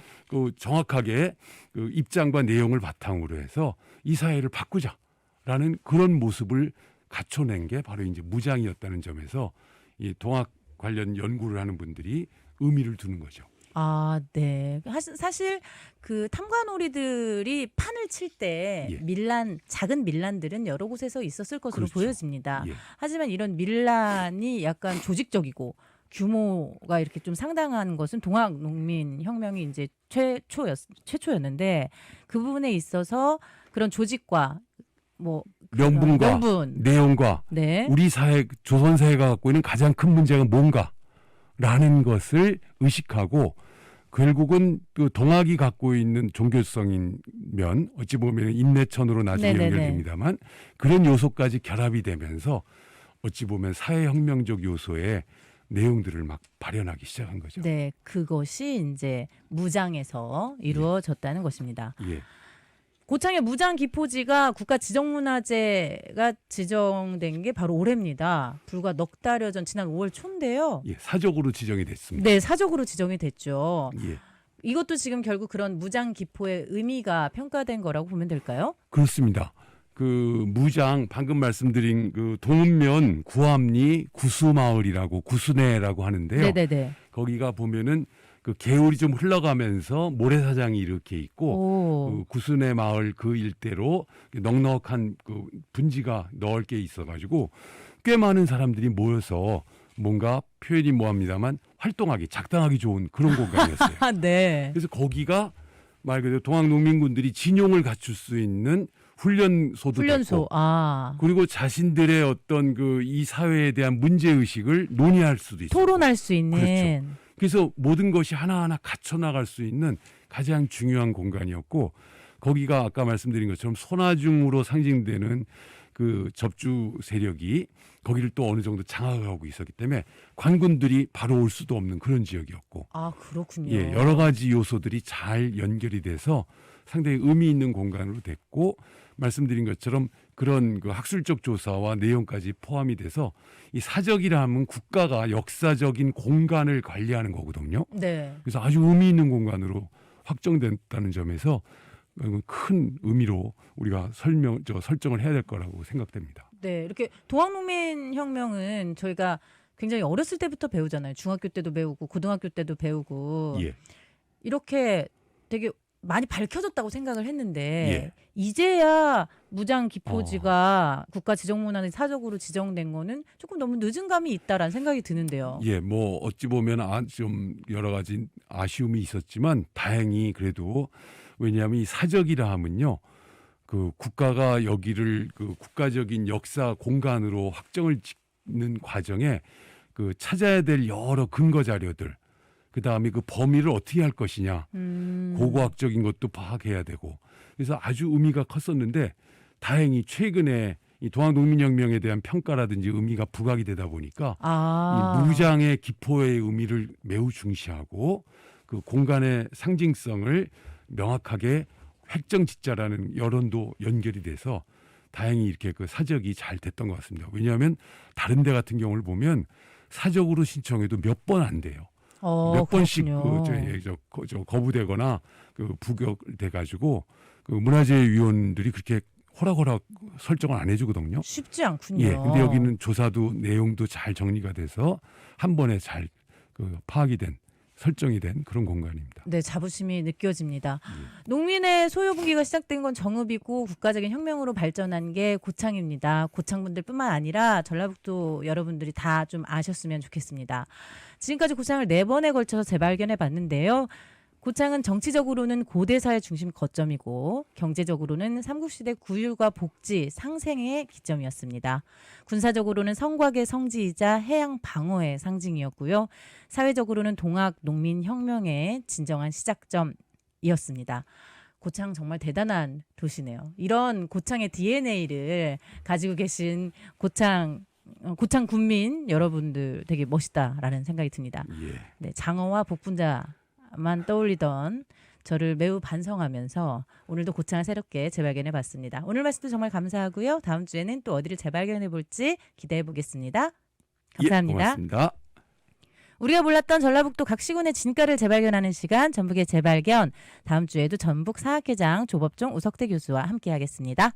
정확하게 입장과 내용을 바탕으로 해서 이 사회를 바꾸자라는 그런 모습을 갖춰낸 게 바로 이제 무장이었다는 점에서 이 동학 관련 연구를 하는 분들이 의미를 두는 거죠. 네. 사실 탐관오리들이 판을 칠 때 예. 작은 밀란들은 여러 곳에서 있었을 것으로 그렇죠. 보여집니다. 예. 하지만 이런 밀란이 약간 조직적이고 규모가 이렇게 좀 상당한 것은 동학농민혁명이 이제 최초였는데 그 부분에 있어서 그런 조직과 뭐 명분과 명분, 내용과 네. 우리 사회, 조선 사회가 갖고 있는 가장 큰 문제가 뭔가라는 것을 의식하고 결국은 그 동학이 갖고 있는 종교성인 면 어찌 보면 인내천으로 나중에 네네네. 연결됩니다만 그런 요소까지 결합이 되면서 어찌 보면 사회혁명적 요소의 내용들을 막 발현하기 시작한 거죠. 네, 그것이 이제 무장에서 이루어졌다는 것입니다. 예. 고창의 무장 기포지가 국가 지정문화재가 지정된 게 바로 올해입니다. 불과 넉 달여 전 지난 5월 초인데요. 예, 사적으로 지정이 됐습니다. 네, 사적으로 지정이 됐죠. 예. 이것도 지금 결국 그런 무장 기포의 의미가 평가된 거라고 보면 될까요? 그렇습니다. 그 무장 방금 말씀드린 그 동읍면 구암리 구수마을이라고 구수내라고 하는데요. 네네네. 거기가 보면은 그 개울이 좀 흘러가면서 모래사장이 이렇게 있고 오. 그 구순의 마을 그 일대로 넉넉한 그 분지가 넓게 있어가지고 꽤 많은 사람들이 모여서 뭔가 표현이 뭐합니다만 활동하기 작당하기 좋은 그런 공간이었어요. 아, 네. 그래서 거기가 말 그대로 동학농민군들이 진용을 갖출 수 있는 훈련소도 훈련소. 됐고 아. 그리고 자신들의 어떤 그 이 사회에 대한 문제 의식을 논의할 수도 있어요. 토론할 수 있는. 그렇죠. 그래서 모든 것이 하나하나 갖춰 나갈 수 있는 가장 중요한 공간이었고 거기가 아까 말씀드린 것처럼 손아중으로 상징되는 그 접주 세력이 거기를 또 어느 정도 장악하고 있었기 때문에 관군들이 바로 올 수도 없는 그런 지역이었고 아, 그렇군요. 예, 여러 가지 요소들이 잘 연결이 돼서 상당히 의미 있는 공간으로 됐고 말씀드린 것처럼 그런 그 학술적 조사와 내용까지 포함이 돼서 이 사적이라 하면 국가가 역사적인 공간을 관리하는 거거든요. 네. 그래서 아주 의미 있는 공간으로 확정됐다는 점에서 큰 의미로 우리가 설정을 해야 될 거라고 생각됩니다. 네, 이렇게 동학농민혁명은 저희가 굉장히 어렸을 때부터 배우잖아요. 중학교 때도 배우고 고등학교 때도 배우고 예. 이렇게 되게 많이 밝혀졌다고 생각을 했는데 예. 이제야 무장 기포지가 국가 지정문화재 사적으로 지정된 거는 조금 너무 늦은 감이 있다라는 생각이 드는데요. 예, 뭐 어찌 보면 좀 여러 가지 아쉬움이 있었지만 다행히 그래도 왜냐하면 이 사적이라 하면요. 그 국가가 여기를 그 국가적인 역사 공간으로 확정을 짓는 과정에 그 찾아야 될 여러 근거 자료들 그다음에 그 범위를 어떻게 할 것이냐 고고학적인 것도 파악해야 되고 그래서 아주 의미가 컸었는데 다행히 최근에 이 동학농민혁명에 대한 평가라든지 의미가 부각이 되다 보니까 이 무장의 기포의 의미를 매우 중시하고 그 공간의 상징성을 명확하게 획정짓자라는 여론도 연결이 돼서 다행히 이렇게 그 사적이 잘 됐던 것 같습니다. 왜냐하면 다른 데 같은 경우를 보면 사적으로 신청해도 몇 번 안 돼요. 몇 번씩 거부되거나 그 부결돼 가지고 그 문화재위원들이 그렇게 호락호락 설정을 안 해주거든요. 쉽지 않군요. 예, 근데 여기는 조사도 내용도 잘 정리가 돼서 한 번에 잘 그 파악이 된 설정이 된 그런 공간입니다. 네, 자부심이 느껴집니다. 농민의 소유 분기가 시작된 건 정읍이고 국가적인 혁명으로 발전한 게 고창입니다. 고창분들뿐만 아니라 전라북도 여러분들이 다 좀 아셨으면 좋겠습니다. 지금까지 고창을 4번에 걸쳐서 재발견해 봤는데요. 고창은 정치적으로는 고대사의 중심 거점이고 경제적으로는 삼국시대 구율과 복지, 상생의 기점이었습니다. 군사적으로는 성곽의 성지이자 해양 방어의 상징이었고요. 사회적으로는 동학 농민혁명의 진정한 시작점이었습니다. 고창 정말 대단한 도시네요. 이런 고창의 DNA를 가지고 계신 고창 군민 여러분들 되게 멋있다라는 생각이 듭니다. 예. 네, 장어와 복분자만 떠올리던 저를 매우 반성하면서 오늘도 고창을 새롭게 재발견해 봤습니다. 오늘 말씀도 정말 감사하고요. 다음 주에는 또 어디를 재발견해 볼지 기대해 보겠습니다. 감사합니다. 예, 고맙습니다. 우리가 몰랐던 전라북도 각 시군의 진가를 재발견하는 시간 전북의 재발견. 다음 주에도 전북 사학회장 조법종 우석대 교수와 함께하겠습니다.